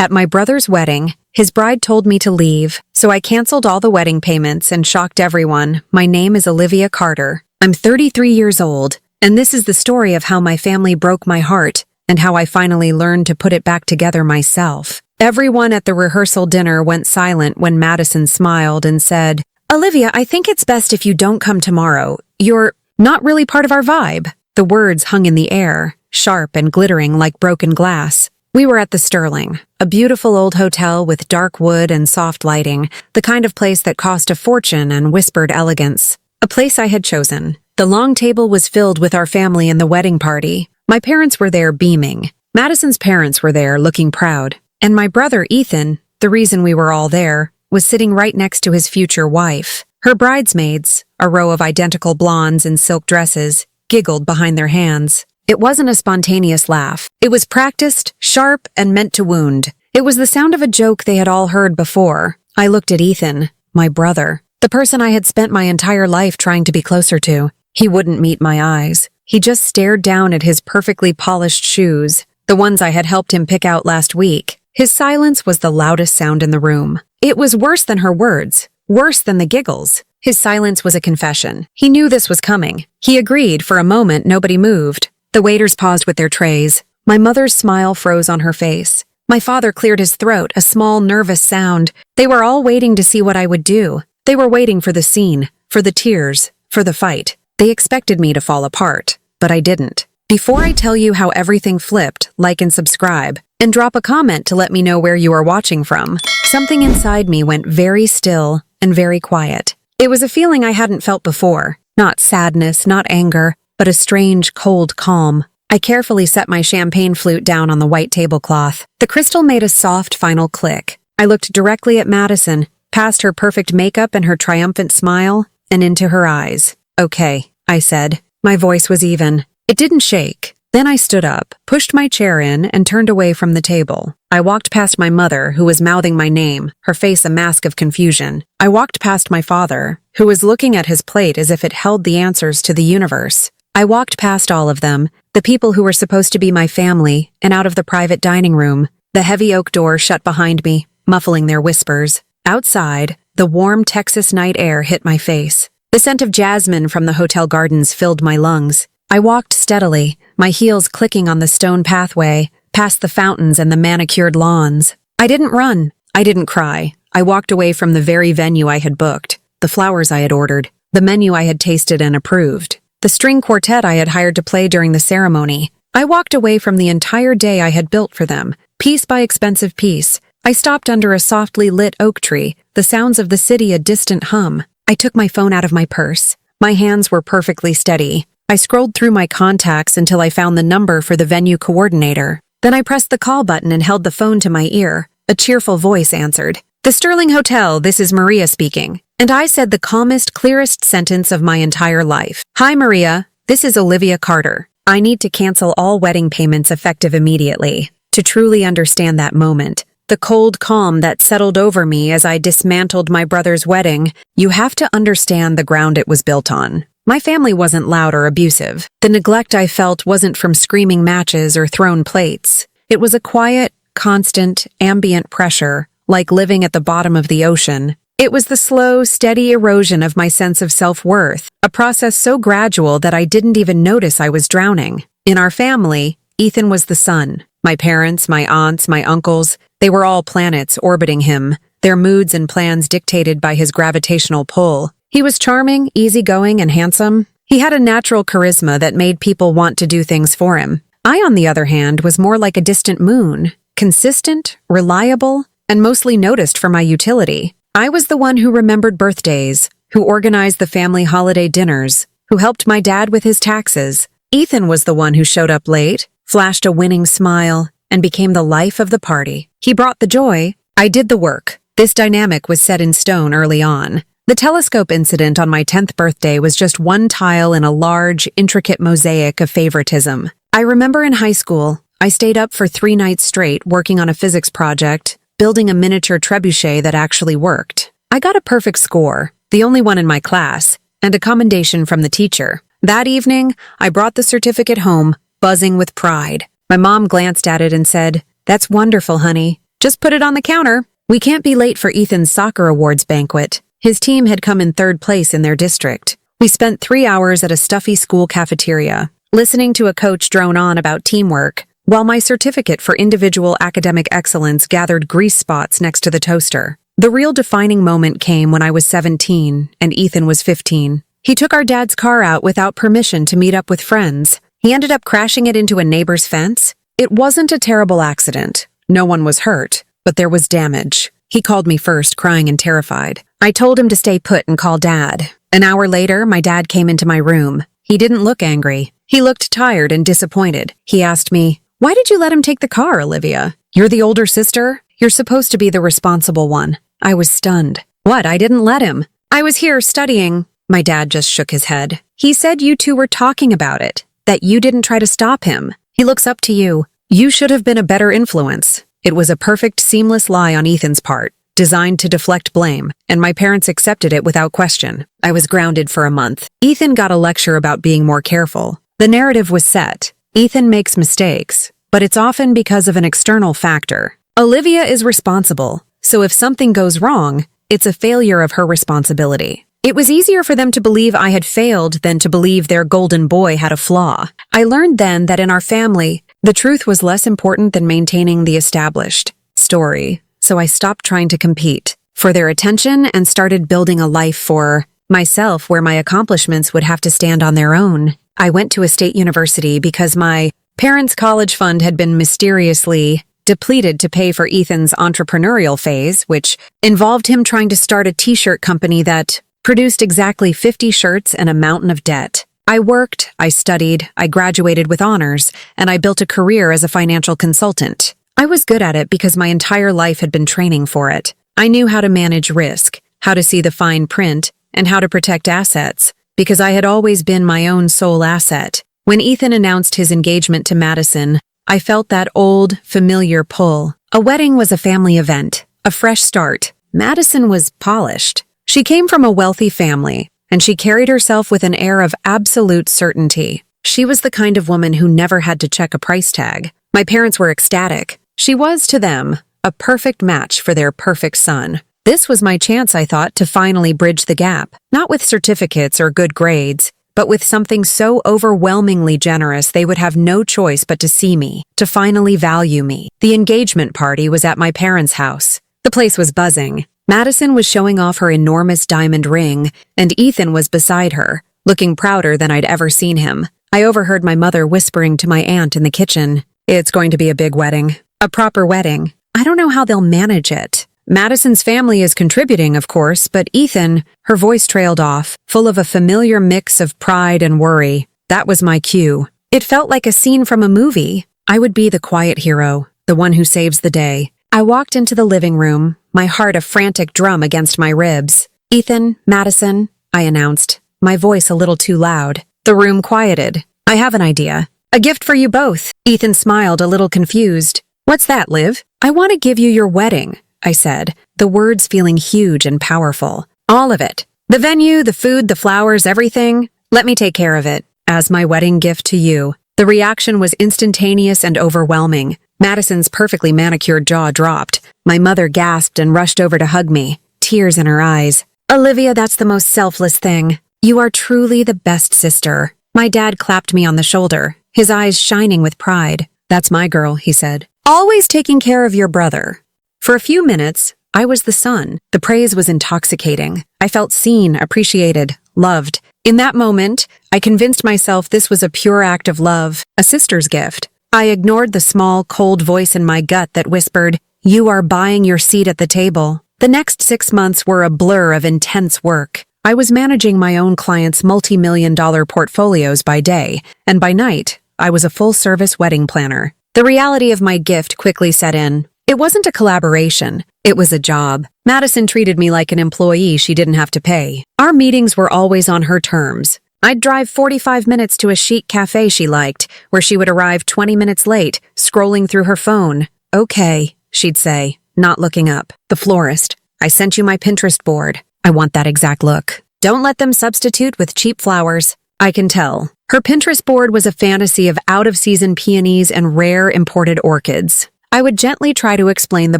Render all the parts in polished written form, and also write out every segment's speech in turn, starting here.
At my brother's wedding, his bride told me to leave, so I canceled all the wedding payments and shocked everyone. My name is Olivia Carter. I'm 33 years old, and this is the story of how my family broke my heart and how I finally learned to put it back together myself. Everyone at the rehearsal dinner went silent when Madison smiled and said, "Olivia, I think it's best if you don't come tomorrow. You're not really part of our vibe." The words hung in the air, sharp and glittering like broken glass. We were at the Sterling, a beautiful old hotel with dark wood and soft lighting, the kind of place that cost a fortune and whispered elegance. A place I had chosen. The long table was filled with our family in the wedding party. My parents were there beaming. Madison's parents were there looking proud. And my brother, Ethan, the reason we were all there, was sitting right next to his future wife. Her bridesmaids, a row of identical blondes in silk dresses, giggled behind their hands. It wasn't a spontaneous laugh. It was practiced, sharp, and meant to wound. It was the sound of a joke they had all heard before. I looked at Ethan, my brother, the person I had spent my entire life trying to be closer to. He wouldn't meet my eyes. He just stared down at his perfectly polished shoes, the ones I had helped him pick out last week. His silence was the loudest sound in the room. It was worse than her words, worse than the giggles. His silence was a confession. He knew this was coming. He agreed. For a moment, nobody moved. The waiters paused with their trays. My mother's smile froze on her face. My father cleared his throat, a small, nervous sound. They were all waiting to see what I would do. They were waiting for the scene, for the tears, for the fight. They expected me to fall apart, but I didn't. Before I tell you how everything flipped, like and subscribe, and drop a comment to let me know where you are watching from. Something inside me went very still and very quiet. It was a feeling I hadn't felt before. Not sadness, not anger, but a strange, cold calm. I carefully set my champagne flute down on the white tablecloth. The crystal made a soft, final click. I looked directly at Madison, past her perfect makeup and her triumphant smile, and into her eyes. "Okay," I said. My voice was even. It didn't shake. Then I stood up, pushed my chair in, and turned away from the table. I walked past my mother, who was mouthing my name, her face a mask of confusion. I walked past my father, who was looking at his plate as if it held the answers to the universe. I walked past all of them, the people who were supposed to be my family, and out of the private dining room. The heavy oak door shut behind me, muffling their whispers. Outside, the warm Texas night air hit my face. The scent of jasmine from the hotel gardens filled my lungs. I walked steadily, my heels clicking on the stone pathway, past the fountains and the manicured lawns. I didn't run. I didn't cry. I walked away from the very venue I had booked, the flowers I had ordered, the menu I had tasted and approved, the string quartet I had hired to play during the ceremony. I walked away from the entire day I had built for them, piece by expensive piece. I stopped under a softly lit oak tree, the sounds of the city a distant hum. I took my phone out of my purse. My hands were perfectly steady. I scrolled through my contacts until I found the number for the venue coordinator. Then I pressed the call button and held the phone to my ear. A cheerful voice answered. "The Sterling Hotel, this is Maria speaking." And I said the calmest, clearest sentence of my entire life. "Hi, Maria. This is Olivia Carter. I need to cancel all wedding payments effective immediately." To truly understand that moment, the cold calm that settled over me as I dismantled my brother's wedding, you have to understand the ground it was built on. My family wasn't loud or abusive. The neglect I felt wasn't from screaming matches or thrown plates. It was a quiet, constant, ambient pressure, like living at the bottom of the ocean. It was the slow, steady erosion of my sense of self-worth, a process so gradual that I didn't even notice I was drowning. In our family, Ethan was the sun. My parents, my aunts, my uncles, they were all planets orbiting him, their moods and plans dictated by his gravitational pull. He was charming, easygoing, and handsome. He had a natural charisma that made people want to do things for him. I, on the other hand, was more like a distant moon, consistent, reliable, and mostly noticed for my utility. I was the one who remembered birthdays, who organized the family holiday dinners, who helped my dad with his taxes. Ethan was the one who showed up late, flashed a winning smile, and became the life of the party. He brought the joy. I did the work. This dynamic was set in stone early on. The telescope incident on my 10th birthday was just one tile in a large, intricate mosaic of favoritism. I remember in high school, I stayed up for 3 nights straight working on a physics project, building a miniature trebuchet that actually worked. I got a perfect score, the only one in my class, and a commendation from the teacher. That evening, I brought the certificate home, buzzing with pride. My mom glanced at it and said, "That's wonderful, honey. Just put it on the counter. We can't be late for Ethan's soccer awards banquet. His team had come in third place in their district. We spent 3 hours at a stuffy school cafeteria, listening to a coach drone on about teamwork, while my certificate for individual academic excellence gathered grease spots next to the toaster. The real defining moment came when I was 17 and Ethan was 15. He took our dad's car out without permission to meet up with friends. He ended up crashing it into a neighbor's fence. It wasn't a terrible accident. No one was hurt, but there was damage. He called me first, crying and terrified. I told him to stay put and call Dad. An hour later, my dad came into my room. He didn't look angry. He looked tired and disappointed. He asked me, "Why did you let him take the car, Olivia? You're the older sister. You're supposed to be the responsible one." I was stunned. "What? I didn't let him. I was here studying." My dad just shook his head. "He said you two were talking about it, that you didn't try to stop him. He looks up to you. You should have been a better influence." It was a perfect, seamless lie on Ethan's part, designed to deflect blame, and my parents accepted it without question. I was grounded for a month. Ethan got a lecture about being more careful. The narrative was set. Ethan makes mistakes, but it's often because of an external factor. Olivia is responsible, so if something goes wrong, it's a failure of her responsibility. It was easier for them to believe I had failed than to believe their golden boy had a flaw. I learned then that in our family, the truth was less important than maintaining the established story, so I stopped trying to compete for their attention and started building a life for myself where my accomplishments would have to stand on their own. I went to a state university because my parents' college fund had been mysteriously depleted to pay for Ethan's entrepreneurial phase, which involved him trying to start a t-shirt company that produced exactly 50 shirts and a mountain of debt. I worked, I studied, I graduated with honors, and I built a career as a financial consultant. I was good at it because my entire life had been training for it. I knew how to manage risk, how to see the fine print, and how to protect assets, because I had always been my own sole asset. When Ethan announced his engagement to Madison, I felt that old, familiar pull. A wedding was a family event, a fresh start. Madison was polished. She came from a wealthy family, and she carried herself with an air of absolute certainty. She was the kind of woman who never had to check a price tag. My parents were ecstatic. She was, to them, a perfect match for their perfect son. This was my chance, I thought, to finally bridge the gap, not with certificates or good grades, but with something so overwhelmingly generous they would have no choice but to see me, to finally value me. The engagement party was at my parents' house. The place was buzzing. Madison was showing off her enormous diamond ring, and Ethan was beside her, looking prouder than I'd ever seen him. I overheard my mother whispering to my aunt in the kitchen, "It's going to be a big wedding. A proper wedding. I don't know how they'll manage it. Madison's family is contributing, of course, but Ethan," her voice trailed off, full of a familiar mix of pride and worry. That was my cue. It felt like a scene from a movie. I would be the quiet hero, the one who saves the day. I walked into the living room, my heart a frantic drum against my ribs. "Ethan, Madison," I announced, my voice a little too loud. The room quieted. "I have an idea. A gift for you both." Ethan smiled, a little confused. "What's that, Liv?" "I want to give you your wedding," I said, the words feeling huge and powerful. "All of it. The venue, the food, the flowers, everything. Let me take care of it. As my wedding gift to you." The reaction was instantaneous and overwhelming. Madison's perfectly manicured jaw dropped. My mother gasped and rushed over to hug me, tears in her eyes. "Olivia, that's the most selfless thing. You are truly the best sister." My dad clapped me on the shoulder, his eyes shining with pride. "That's my girl," he said. "Always taking care of your brother." For a few minutes, I was the son. The praise was intoxicating. I felt seen, appreciated, loved. In that moment, I convinced myself this was a pure act of love, a sister's gift. I ignored the small, cold voice in my gut that whispered, "You are buying your seat at the table." The next 6 months were a blur of intense work. I was managing my own clients' multi-million-dollar portfolios by day, and by night, I was a full-service wedding planner. The reality of my gift quickly set in. It wasn't a collaboration. It was a job. Madison treated me like an employee she didn't have to pay. Our meetings were always on her terms. I'd drive 45 minutes to a chic cafe she liked, where she would arrive 20 minutes late, scrolling through her phone. "Okay," she'd say, not looking up. "The florist. I sent you my Pinterest board. I want that exact look. Don't let them substitute with cheap flowers." I can tell. Her Pinterest board was a fantasy of out-of-season peonies and rare imported orchids. I would gently try to explain the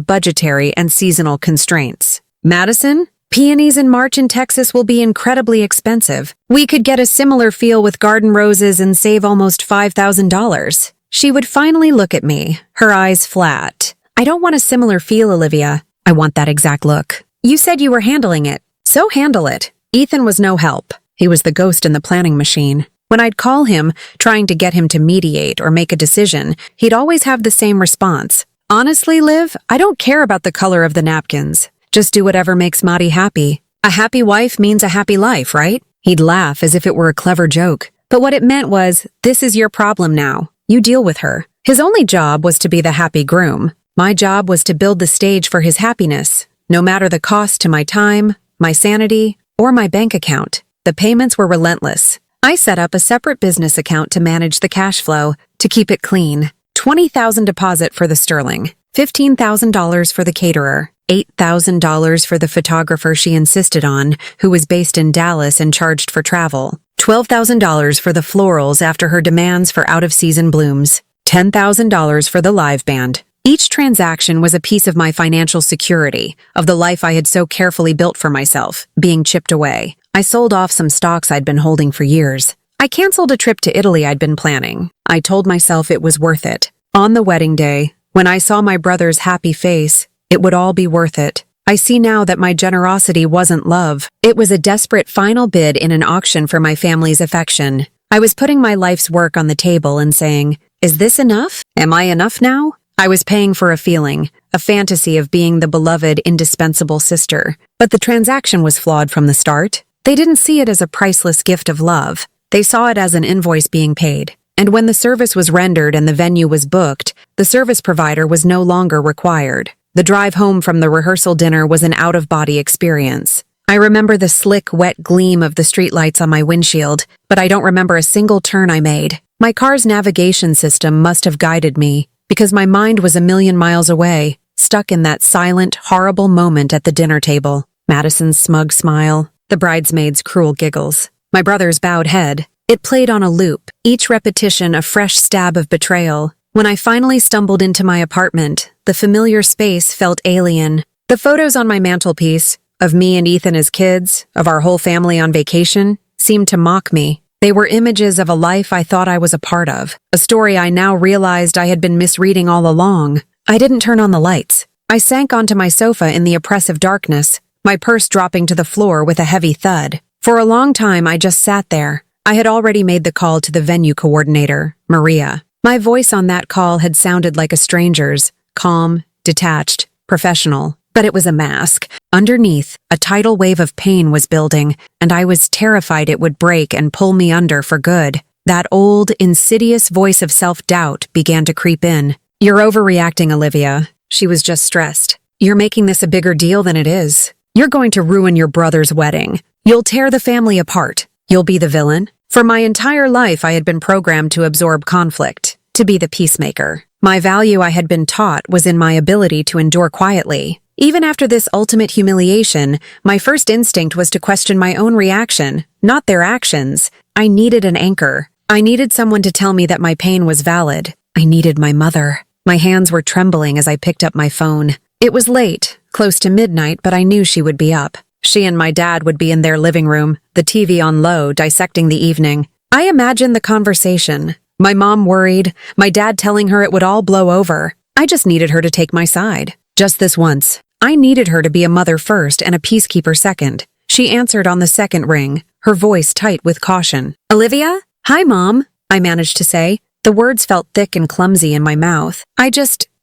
budgetary and seasonal constraints. Madison, peonies in March in Texas will be incredibly expensive. We could get a similar feel with garden roses and save almost $5,000. She would finally look at me, her eyes flat. I don't want a similar feel, Olivia. I want that exact look. You said you were handling it, so handle it. Ethan was no help. He was the ghost in the planning machine. When I'd call him, trying to get him to mediate or make a decision, he'd always have the same response. Honestly, Liv, I don't care about the color of the napkins. Just do whatever makes Maddie happy. A happy wife means a happy life, right? He'd laugh as if it were a clever joke. But what it meant was, this is your problem now. You deal with her. His only job was to be the happy groom. My job was to build the stage for his happiness, no matter the cost to my time, my sanity, or my bank account. The payments were relentless. I set up a separate business account to manage the cash flow, to keep it clean. $20,000 deposit for the sterling, $15,000 for the caterer, $8,000 for the photographer she insisted on, who was based in Dallas and charged for travel, $12,000 for the florals after her demands for out-of-season blooms, $10,000 for the live band. Each transaction was a piece of my financial security, of the life I had so carefully built for myself, being chipped away. I sold off some stocks I'd been holding for years. I canceled a trip to Italy I'd been planning. I told myself it was worth it. On the wedding day, when I saw my brother's happy face, it would all be worth it. I see now that my generosity wasn't love. It was a desperate final bid in an auction for my family's affection. I was putting my life's work on the table and saying, is this enough? Am I enough now? I was paying for a feeling, a fantasy of being the beloved, indispensable sister. But the transaction was flawed from the start. They didn't see it as a priceless gift of love. They saw it as an invoice being paid. And when the service was rendered and the venue was booked, the service provider was no longer required. The drive home from the rehearsal dinner was an out-of-body experience. I remember the slick, wet gleam of the streetlights on my windshield, but I don't remember a single turn I made. My car's navigation system must have guided me, because my mind was a million miles away, stuck in that silent, horrible moment at the dinner table. Madison's smug smile, the bridesmaid's cruel giggles, my brother's bowed head. It played on a loop, each repetition a fresh stab of betrayal. When I finally stumbled into my apartment, the familiar space felt alien. The photos on my mantelpiece, of me and Ethan as kids, of our whole family on vacation, seemed to mock me. They were images of a life I thought I was a part of, a story I now realized I had been misreading all along. I didn't turn on the lights. I sank onto my sofa in the oppressive darkness, my purse dropping to the floor with a heavy thud. For a long time, I just sat there. I had already made the call to the venue coordinator, Maria. My voice on that call had sounded like a stranger's, calm, detached, professional. But it was a mask. Underneath, a tidal wave of pain was building, and I was terrified it would break and pull me under for good. That old, insidious voice of self-doubt began to creep in. You're overreacting, Olivia. She was just stressed. You're making this a bigger deal than it is. You're going to ruin your brother's wedding. You'll tear the family apart. You'll be the villain. For my entire life, I had been programmed to absorb conflict, to be the peacemaker. My value, I had been taught, was in my ability to endure quietly. Even after this ultimate humiliation, my first instinct was to question my own reaction, not their actions. I needed an anchor. I needed someone to tell me that my pain was valid. I needed my mother. My hands were trembling as I picked up my phone. It was late, close to midnight, but I knew she would be up. She and my dad would be in their living room, the TV on low, dissecting the evening. I imagined the conversation. My mom worried, my dad telling her it would all blow over. I just needed her to take my side. Just this once. I needed her to be a mother first and a peacekeeper second. She answered on the second ring, her voice tight with caution. Olivia? Hi, Mom, I managed to say. The words felt thick and clumsy in my mouth.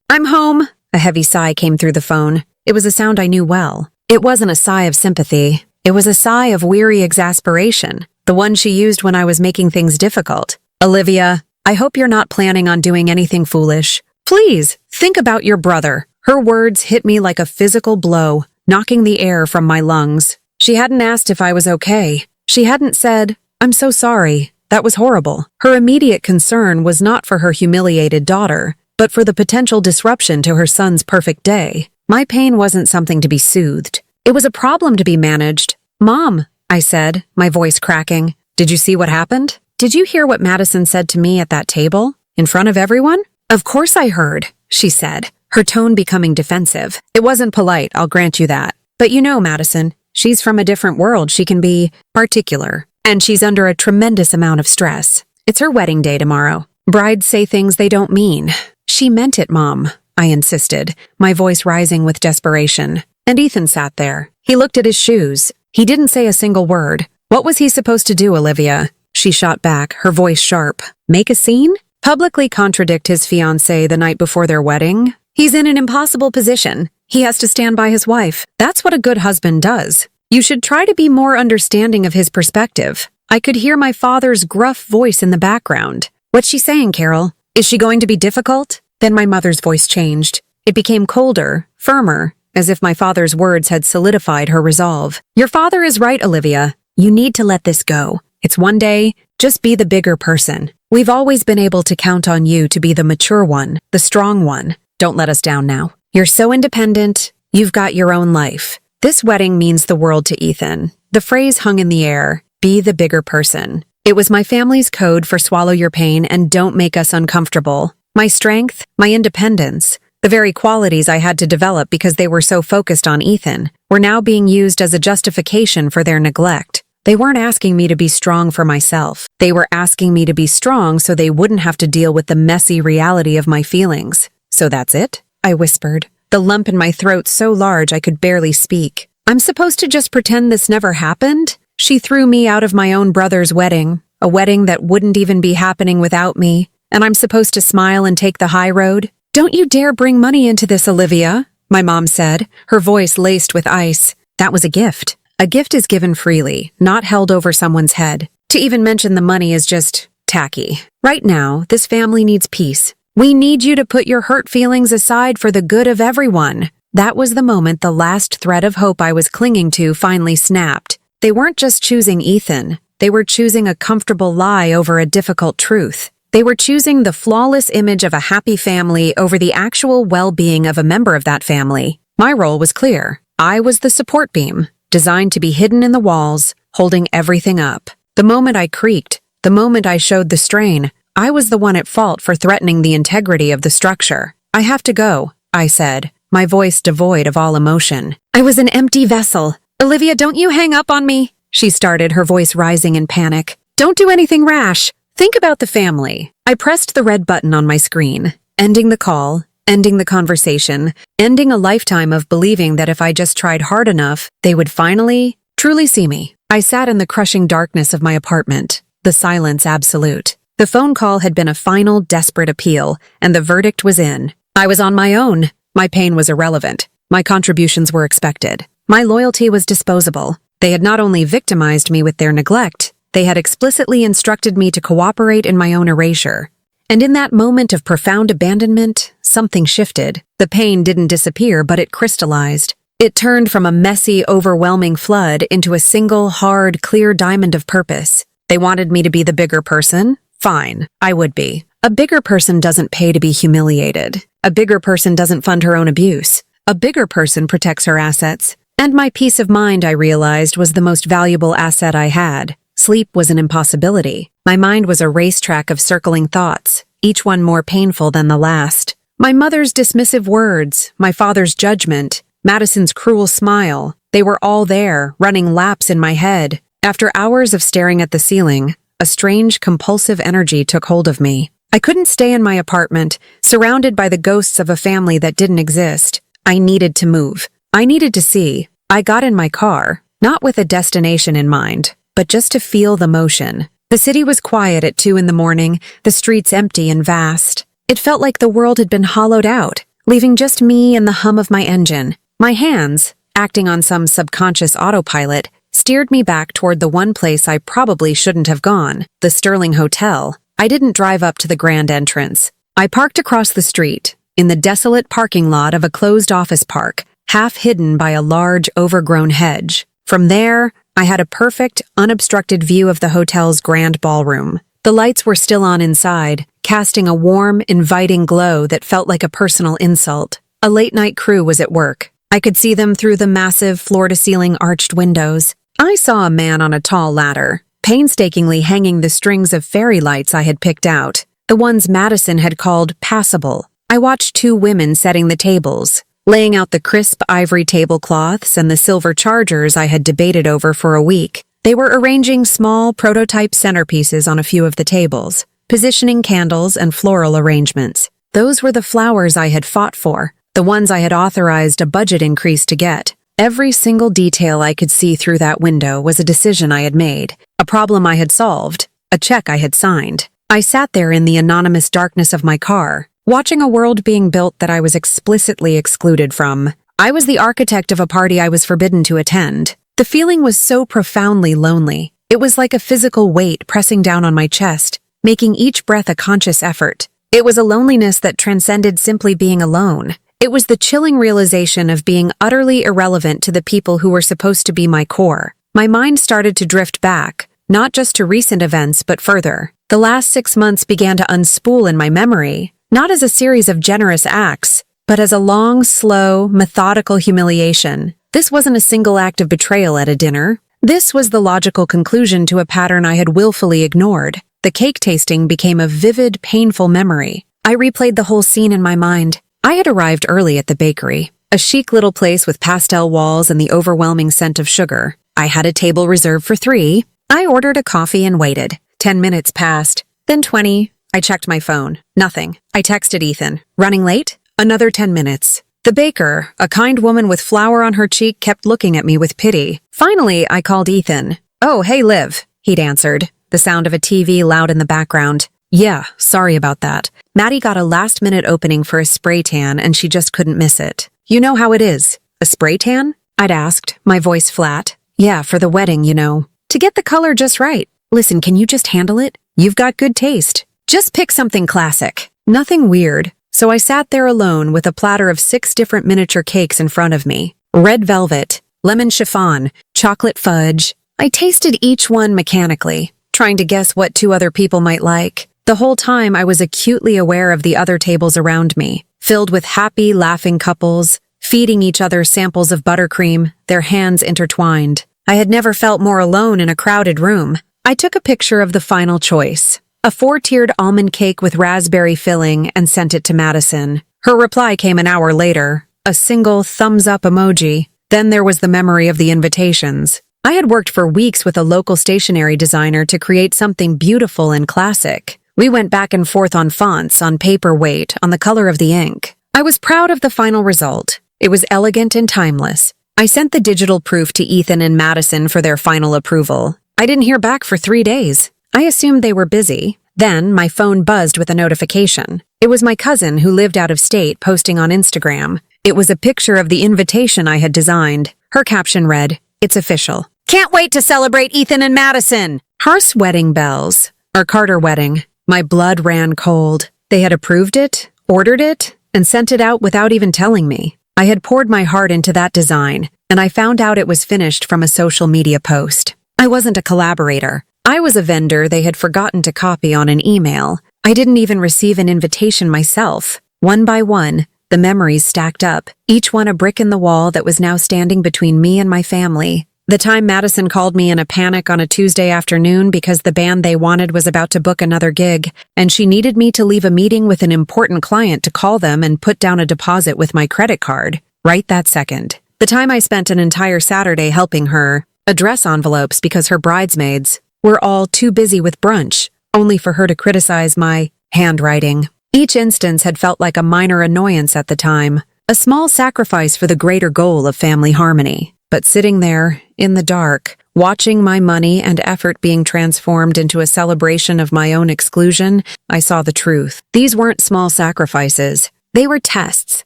I'm home. A heavy sigh came through the phone. It was a sound I knew well. It wasn't a sigh of sympathy. It was a sigh of weary exasperation, the one she used when I was making things difficult. Olivia, I hope you're not planning on doing anything foolish. Please, think about your brother. Her words hit me like a physical blow, knocking the air from my lungs. She hadn't asked if I was okay. She hadn't said, I'm so sorry. That was horrible. Her immediate concern was not for her humiliated daughter, but for the potential disruption to her son's perfect day. My pain wasn't something to be soothed. It was a problem to be managed. Mom, I said, my voice cracking. Did you see what happened? Did you hear what Madison said to me at that table? In front of everyone? Of course I heard, she said. her tone becoming defensive. It wasn't polite, I'll grant you that. But you know, Madison, she's from a different world. She can be particular. And she's under a tremendous amount of stress. It's her wedding day tomorrow. Brides say things they don't mean. She meant it, Mom, I insisted, my voice rising with desperation. And Ethan sat there. He looked at his shoes. He didn't say a single word. What was he supposed to do, Olivia? She shot back, her voice sharp. Make a scene? Publicly contradict his fiancée the night before their wedding? He's in an impossible position. He has to stand by his wife. That's what a good husband does. You should try to be more understanding of his perspective. I could hear my father's gruff voice in the background. What's she saying, Carol? Is she going to be difficult? Then my mother's voice changed. It became colder, firmer, as if my father's words had solidified her resolve. Your father is right, Olivia. You need to let this go. It's one day. Just be the bigger person. We've always been able to count on you to be the mature one, the strong one. Don't let us down now. You're so independent. You've got your own life. This wedding means the world to Ethan. The phrase hung in the air, be the bigger person. It was my family's code for swallow your pain and don't make us uncomfortable. My strength, my independence, the very qualities I had to develop because they were so focused on Ethan, were now being used as a justification for their neglect. They weren't asking me to be strong for myself. They were asking me to be strong so they wouldn't have to deal with the messy reality of my feelings. So that's it? I whispered, the lump in my throat so large I could barely speak. I'm supposed to just pretend this never happened? She threw me out of my own brother's wedding, a wedding that wouldn't even be happening without me, and I'm supposed to smile and take the high road? Don't you dare bring money into this, Olivia, my mom said, her voice laced with ice. That was a gift. A gift is given freely, not held over someone's head. To even mention the money is just tacky. Right now, this family needs peace. We need you to put your hurt feelings aside for the good of everyone. That was the moment the last thread of hope I was clinging to finally snapped. They weren't just choosing Ethan. They were choosing a comfortable lie over a difficult truth. They were choosing the flawless image of a happy family over the actual well-being of a member of that family. My role was clear. I was the support beam, designed to be hidden in the walls, holding everything up. The moment I creaked, the moment I showed the strain, I was the one at fault for threatening the integrity of the structure. I have to go, I said, my voice devoid of all emotion. I was an empty vessel. Olivia, don't you hang up on me, she started, her voice rising in panic. Don't do anything rash. Think about the family. I pressed the red button on my screen, ending the call, ending the conversation, ending a lifetime of believing that if I just tried hard enough, they would finally, truly see me. I sat in the crushing darkness of my apartment, the silence absolute. The phone call had been a final, desperate appeal, and the verdict was in. I was on my own. My pain was irrelevant. My contributions were expected. My loyalty was disposable. They had not only victimized me with their neglect, they had explicitly instructed me to cooperate in my own erasure. And in that moment of profound abandonment, something shifted. The pain didn't disappear, but it crystallized. It turned from a messy, overwhelming flood into a single, hard, clear diamond of purpose. They wanted me to be the bigger person? Fine, I would be. A bigger person doesn't pay to be humiliated. A bigger person doesn't fund her own abuse. A bigger person protects her assets. And my peace of mind, I realized, was the most valuable asset I had. Sleep was an impossibility. My mind was a racetrack of circling thoughts, each one more painful than the last. My mother's dismissive words, my father's judgment, Madison's cruel smile, they were all there, running laps in my head. After hours of staring at the ceiling, a strange, compulsive energy took hold of me. I couldn't stay in my apartment, surrounded by the ghosts of a family that didn't exist. I needed to move. I needed to see. I got in my car, not with a destination in mind, but just to feel the motion. The city was quiet at 2 a.m, the streets empty and vast. It felt like the world had been hollowed out, leaving just me and the hum of my engine. My hands, acting on some subconscious autopilot, steered me back toward the one place I probably shouldn't have gone, the Sterling Hotel. I didn't drive up to the grand entrance. I parked across the street, in the desolate parking lot of a closed office park, half hidden by a large, overgrown hedge. From there, I had a perfect, unobstructed view of the hotel's grand ballroom. The lights were still on inside, casting a warm, inviting glow that felt like a personal insult. A late-night crew was at work. I could see them through the massive, floor-to-ceiling arched windows. I saw a man on a tall ladder, painstakingly hanging the strings of fairy lights I had picked out, the ones Madison had called passable. I watched two women setting the tables, laying out the crisp ivory tablecloths and the silver chargers I had debated over for a week. They were arranging small prototype centerpieces on a few of the tables, positioning candles and floral arrangements. Those were the flowers I had fought for, the ones I had authorized a budget increase to get. Every single detail I could see through that window was a decision I had made, a problem I had solved, a check I had signed. I sat there in the anonymous darkness of my car, watching a world being built that I was explicitly excluded from. I was the architect of a party I was forbidden to attend. The feeling was so profoundly lonely. It was like a physical weight pressing down on my chest, making each breath a conscious effort. It was a loneliness that transcended simply being alone. It was the chilling realization of being utterly irrelevant to the people who were supposed to be my core. My mind started to drift back, not just to recent events but further. The last 6 months began to unspool in my memory, not as a series of generous acts, but as a long, slow, methodical humiliation. This wasn't a single act of betrayal at a dinner. This was the logical conclusion to a pattern I had willfully ignored. The cake tasting became a vivid, painful memory. I replayed the whole scene in my mind. I had arrived early at the bakery, a chic little place with pastel walls and the overwhelming scent of sugar. I had a table reserved for 3. I ordered a coffee and waited. 10 minutes passed, then 20. I checked my phone. Nothing. I texted Ethan. Running late? Another 10 minutes. The baker, a kind woman with flour on her cheek, kept looking at me with pity. Finally, I called Ethan. "Oh, hey, Liv," he'd answered, the sound of a TV loud in the background. "Yeah, sorry about that. Maddie got a last-minute opening for a spray tan and she just couldn't miss it. You know how it is. A spray tan?" I'd asked, my voice flat. "Yeah, for the wedding, you know. To get the color just right. Listen, can you just handle it? You've got good taste. Just pick something classic. Nothing weird." So I sat there alone with a platter of 6 different miniature cakes in front of me. Red velvet, lemon chiffon, chocolate fudge. I tasted each one mechanically, trying to guess what 2 other people might like. The whole time I was acutely aware of the other tables around me, filled with happy, laughing couples, feeding each other samples of buttercream, their hands intertwined. I had never felt more alone in a crowded room. I took a picture of the final choice, a 4-tiered almond cake with raspberry filling, and sent it to Madison. Her reply came an hour later, a single thumbs-up emoji. Then there was the memory of the invitations. I had worked for weeks with a local stationery designer to create something beautiful and classic. We went back and forth on fonts, on paper weight, on the color of the ink. I was proud of the final result. It was elegant and timeless. I sent the digital proof to Ethan and Madison for their final approval. I didn't hear back for 3 days. I assumed they were busy. Then my phone buzzed with a notification. It was my cousin who lived out of state posting on Instagram. It was a picture of the invitation I had designed. Her caption read, "It's official. Can't wait to celebrate Ethan and Madison." Harsh wedding bells. Our Carter wedding. My blood ran cold. They had approved it, ordered it, and sent it out without even telling me. I had poured my heart into that design, and I found out it was finished from a social media post. I wasn't a collaborator. I was a vendor they had forgotten to copy on an email. I didn't even receive an invitation myself. One by one, the memories stacked up, each one a brick in the wall that was now standing between me and my family. The time Madison called me in a panic on a Tuesday afternoon because the band they wanted was about to book another gig, and she needed me to leave a meeting with an important client to call them and put down a deposit with my credit card, right that second. The time I spent an entire Saturday helping her, address envelopes because her bridesmaids were all too busy with brunch, only for her to criticize my handwriting. Each instance had felt like a minor annoyance at the time, a small sacrifice for the greater goal of family harmony. But sitting there, in the dark, watching my money and effort being transformed into a celebration of my own exclusion, I saw the truth. These weren't small sacrifices. They were tests,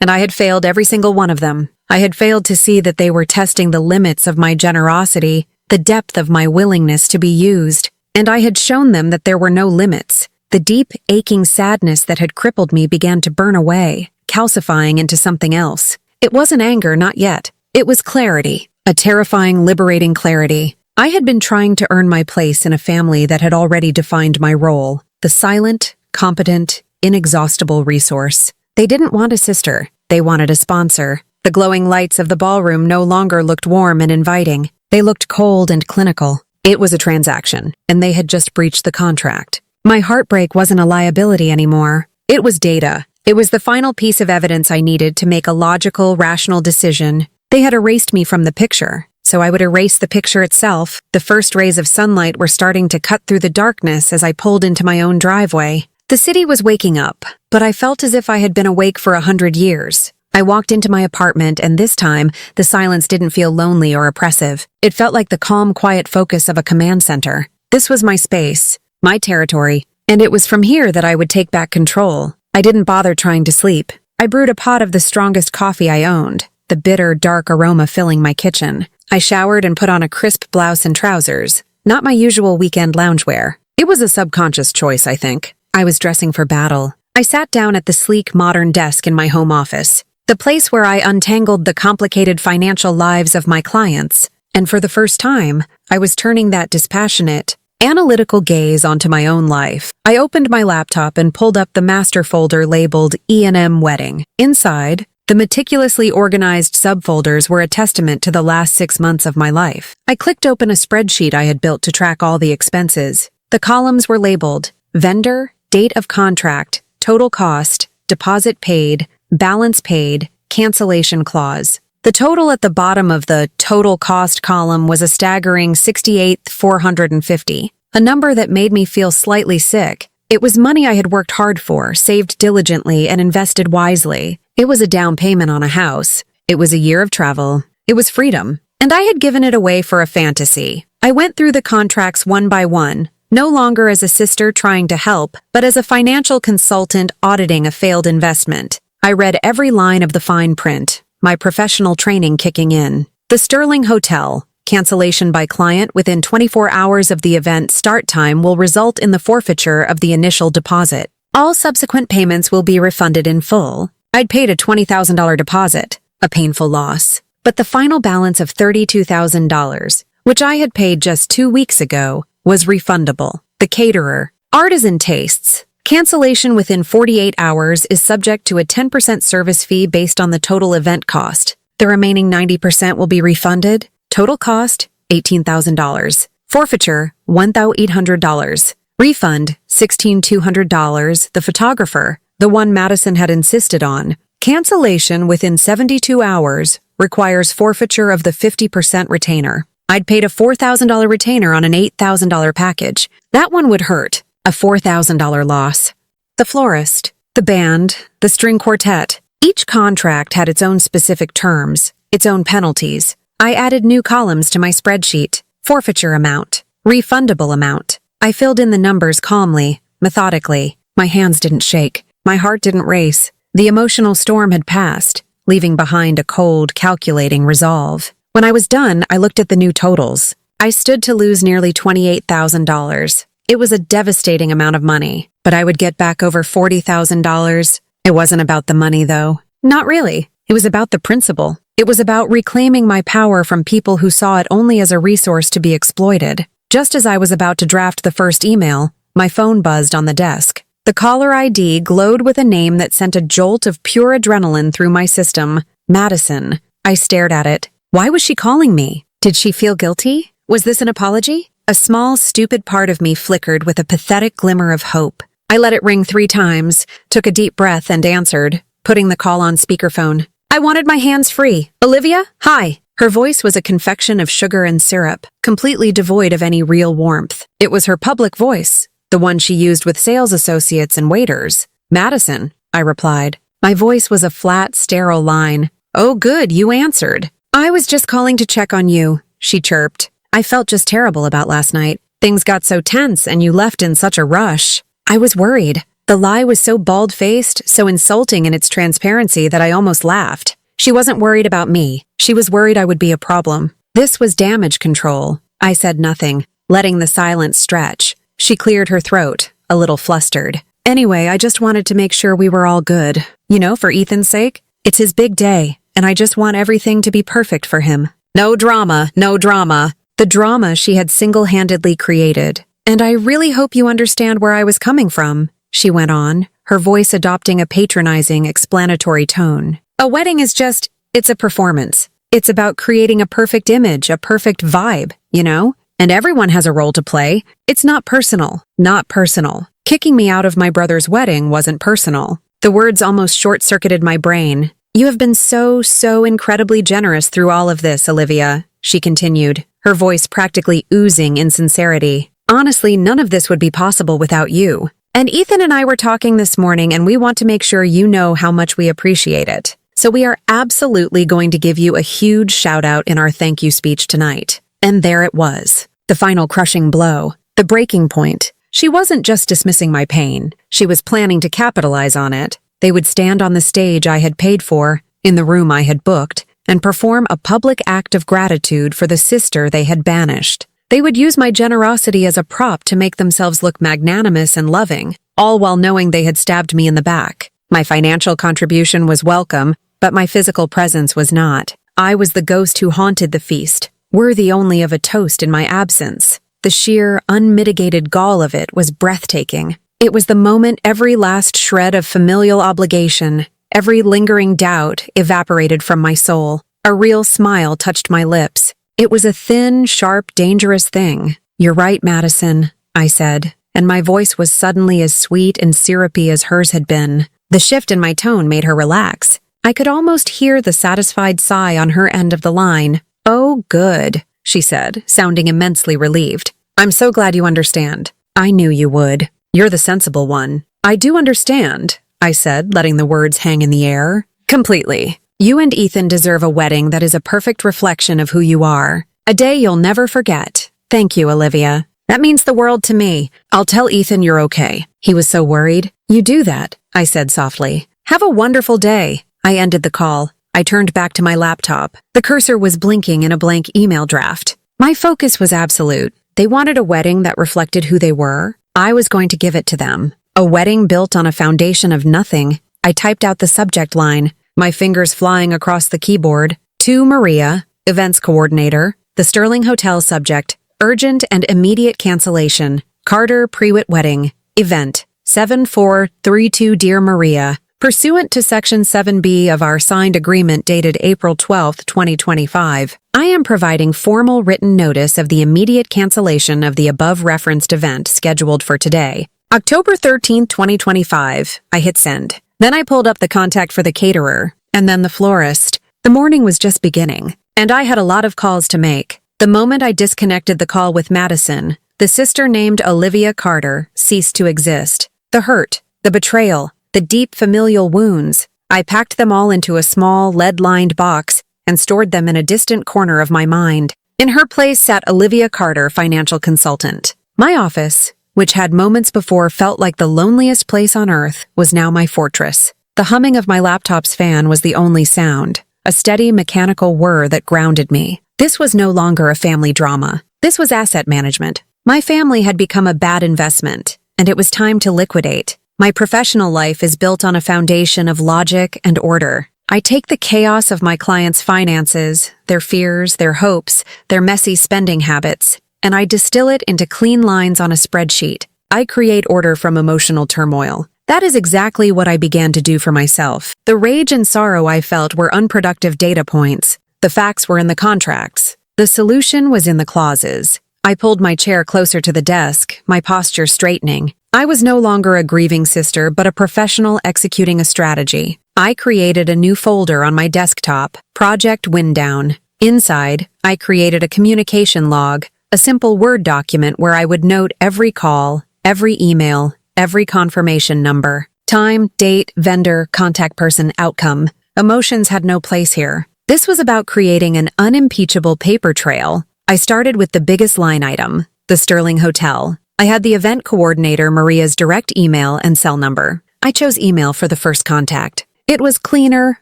and I had failed every single one of them. I had failed to see that they were testing the limits of my generosity, the depth of my willingness to be used, and I had shown them that there were no limits. The deep, aching sadness that had crippled me began to burn away, calcifying into something else. It wasn't anger, not yet. It was clarity, a terrifying, liberating clarity. I had been trying to earn my place in a family that had already defined my role, the silent, competent, inexhaustible resource. They didn't want a sister. They wanted a sponsor. The glowing lights of the ballroom no longer looked warm and inviting. They looked cold and clinical. It was a transaction, and they had just breached the contract. My heartbreak wasn't a liability anymore. It was data, It was the final piece of evidence I needed to make a logical, rational decision. They had erased me from the picture, so I would erase the picture itself. The first rays of sunlight were starting to cut through the darkness as I pulled into my own driveway. The city was waking up, but I felt as if I had been awake for 100 years. I walked into my apartment, and this time, the silence didn't feel lonely or oppressive. It felt like the calm, quiet focus of a command center. This was my space, my territory, and it was from here that I would take back control. I didn't bother trying to sleep. I brewed a pot of the strongest coffee I owned, the bitter, dark aroma filling my kitchen. I showered and put on a crisp blouse and trousers, not my usual weekend loungewear. It was a subconscious choice, I think. I was dressing for battle. I sat down at the sleek, modern desk in my home office, the place where I untangled the complicated financial lives of my clients. And for the first time, I was turning that dispassionate, analytical gaze onto my own life. I opened my laptop and pulled up the master folder labeled E&M Wedding. Inside, the meticulously organized subfolders were a testament to the last 6 months of my life. I clicked open a spreadsheet I had built to track all the expenses. The columns were labeled vendor, date of contract, total cost, deposit paid, balance paid, cancellation clause. The total at the bottom of the total cost column was a staggering $68,450, a number that made me feel slightly sick. It was money I had worked hard for, saved diligently, and invested wisely. It was a down payment on a house. It was a year of travel. It was freedom. And I had given it away for a fantasy. I went through the contracts one by one, no longer as a sister trying to help, but as a financial consultant auditing a failed investment. I read every line of the fine print, my professional training kicking in. The Sterling Hotel, cancellation by client within 24 hours of the event start time will result in the forfeiture of the initial deposit. All subsequent payments will be refunded in full. I'd paid a $20,000 deposit, a painful loss, but the final balance of $32,000, which I had paid just 2 weeks ago, was refundable. The caterer, artisan tastes. Cancellation within 48 hours is subject to a 10% service fee based on the total event cost. The remaining 90% will be refunded. Total cost, $18,000. Forfeiture, $1,800. Refund, $16,200. The photographer, the one Madison had insisted on. Cancellation within 72 hours requires forfeiture of the 50% retainer. I'd paid a $4,000 retainer on an $8,000 package. That one would hurt. A $4,000 loss. The florist, the band, the string quartet. Each contract had its own specific terms, its own penalties. I added new columns to my spreadsheet. Forfeiture amount. Refundable amount. I filled in the numbers calmly, methodically. My hands didn't shake. My heart didn't race. The emotional storm had passed, leaving behind a cold, calculating resolve. When I was done, I looked at the new totals. I stood to lose nearly $28,000. It was a devastating amount of money, but I would get back over $40,000. It wasn't about the money, though. Not really. It was about the principle. It was about reclaiming my power from people who saw it only as a resource to be exploited. Just as I was about to draft the first email, my phone buzzed on the desk. The caller ID glowed with a name that sent a jolt of pure adrenaline through my system. Madison. I stared at it. Why was she calling me? Did she feel guilty? Was this an apology? A small, stupid part of me flickered with a pathetic glimmer of hope. I let it ring 3 times, took a deep breath, and answered, putting the call on speakerphone. I wanted my hands free. Olivia? Hi. Her voice was a confection of sugar and syrup, completely devoid of any real warmth. It was her public voice, the one she used with sales associates and waiters. Madison, I replied. My voice was a flat, sterile line. Oh, good, you answered. I was just calling to check on you, she chirped. I felt just terrible about last night. Things got so tense and you left in such a rush. I was worried. The lie was so bald-faced, so insulting in its transparency that I almost laughed. She wasn't worried about me. She was worried I would be a problem. This was damage control. I said nothing, letting the silence stretch. She cleared her throat, a little flustered. Anyway, I just wanted to make sure we were all good. You know, for Ethan's sake. It's his big day, and I just want everything to be perfect for him. No drama, no drama. The drama she had single-handedly created. And I really hope you understand where I was coming from, she went on, her voice adopting a patronizing, explanatory tone. A wedding is just, it's a performance. It's about creating a perfect image, a perfect vibe, you know? And everyone has a role to play. It's not personal. Not personal. Kicking me out of my brother's wedding wasn't personal. The words almost short-circuited my brain. "You have been so incredibly generous through all of this, Olivia," she continued, her voice practically oozing insincerity. "Honestly, none of this would be possible without you. And Ethan and I were talking this morning, and we want to make sure you know how much we appreciate it. So we are absolutely going to give you a huge shout-out in our thank you speech tonight." And there it was. The final crushing blow. The breaking point. She wasn't just dismissing my pain. She was planning to capitalize on it. They would stand on the stage I had paid for, in the room I had booked, and perform a public act of gratitude for the sister they had banished. They would use my generosity as a prop to make themselves look magnanimous and loving, all while knowing they had stabbed me in the back. My financial contribution was welcome, but my physical presence was not. I was the ghost who haunted the feast, worthy only of a toast in my absence. The sheer, unmitigated gall of it was breathtaking. It was the moment every last shred of familial obligation, every lingering doubt evaporated from my soul. A real smile touched my lips. It was a thin, sharp, dangerous thing. "You're right, Madison," I said, and my voice was suddenly as sweet and syrupy as hers had been. The shift in my tone made her relax. I could almost hear the satisfied sigh on her end of the line. "Oh, good," she said, sounding immensely relieved. "I'm so glad you understand. I knew you would. You're the sensible one." "I do understand," I said, letting the words hang in the air. "Completely. You and Ethan deserve a wedding that is a perfect reflection of who you are. A day you'll never forget. Thank you, Olivia. That means the world to me. I'll tell Ethan you're okay." He was so worried. "You do that," I said softly. "Have a wonderful day." I ended the call. I turned back to my laptop. The cursor was blinking in a blank email draft. My focus was absolute. They wanted a wedding that reflected who they were. I was going to give it to them. A wedding built on a foundation of nothing. I typed out the subject line, my fingers flying across the keyboard. "To Maria, events coordinator, the Sterling Hotel subject, urgent and immediate cancellation, Carter Prewitt wedding, event, 7432 Dear Maria. Pursuant to Section 7B of our signed agreement dated April 12, 2025, I am providing formal written notice of the immediate cancellation of the above-referenced event scheduled for today, October 13, 2025. I hit send. Then I pulled up the contact for the caterer, and then the florist. The morning was just beginning, and I had a lot of calls to make. The moment I disconnected the call with Madison, the sister named Olivia Carter ceased to exist. The hurt, the betrayal, the deep familial wounds. I packed them all into a small, lead-lined box and stored them in a distant corner of my mind. In her place sat Olivia Carter, financial consultant. My office, which had moments before felt like the loneliest place on earth, was now my fortress. The humming of my laptop's fan was the only sound, a steady mechanical whir that grounded me. This was no longer a family drama. This was asset management. My family had become a bad investment, and it was time to liquidate. My professional life is built on a foundation of logic and order. I take the chaos of my clients' finances, their fears, their hopes, their messy spending habits, and I distill it into clean lines on a spreadsheet. I create order from emotional turmoil. That is exactly what I began to do for myself. The rage and sorrow I felt were unproductive data points. The facts were in the contracts. The solution was in the clauses. I pulled my chair closer to the desk, my posture straightening. I was no longer a grieving sister, but a professional executing a strategy. I created a new folder on my desktop, Project Winddown. Inside, I created a communication log, a simple Word document where I would note every call, every email, every confirmation number. Time, date, vendor, contact person, outcome. Emotions had no place here. This was about creating an unimpeachable paper trail. I started with the biggest line item, the Sterling Hotel. I had the event coordinator Maria's direct email and cell number. I chose email for the first contact. It was cleaner,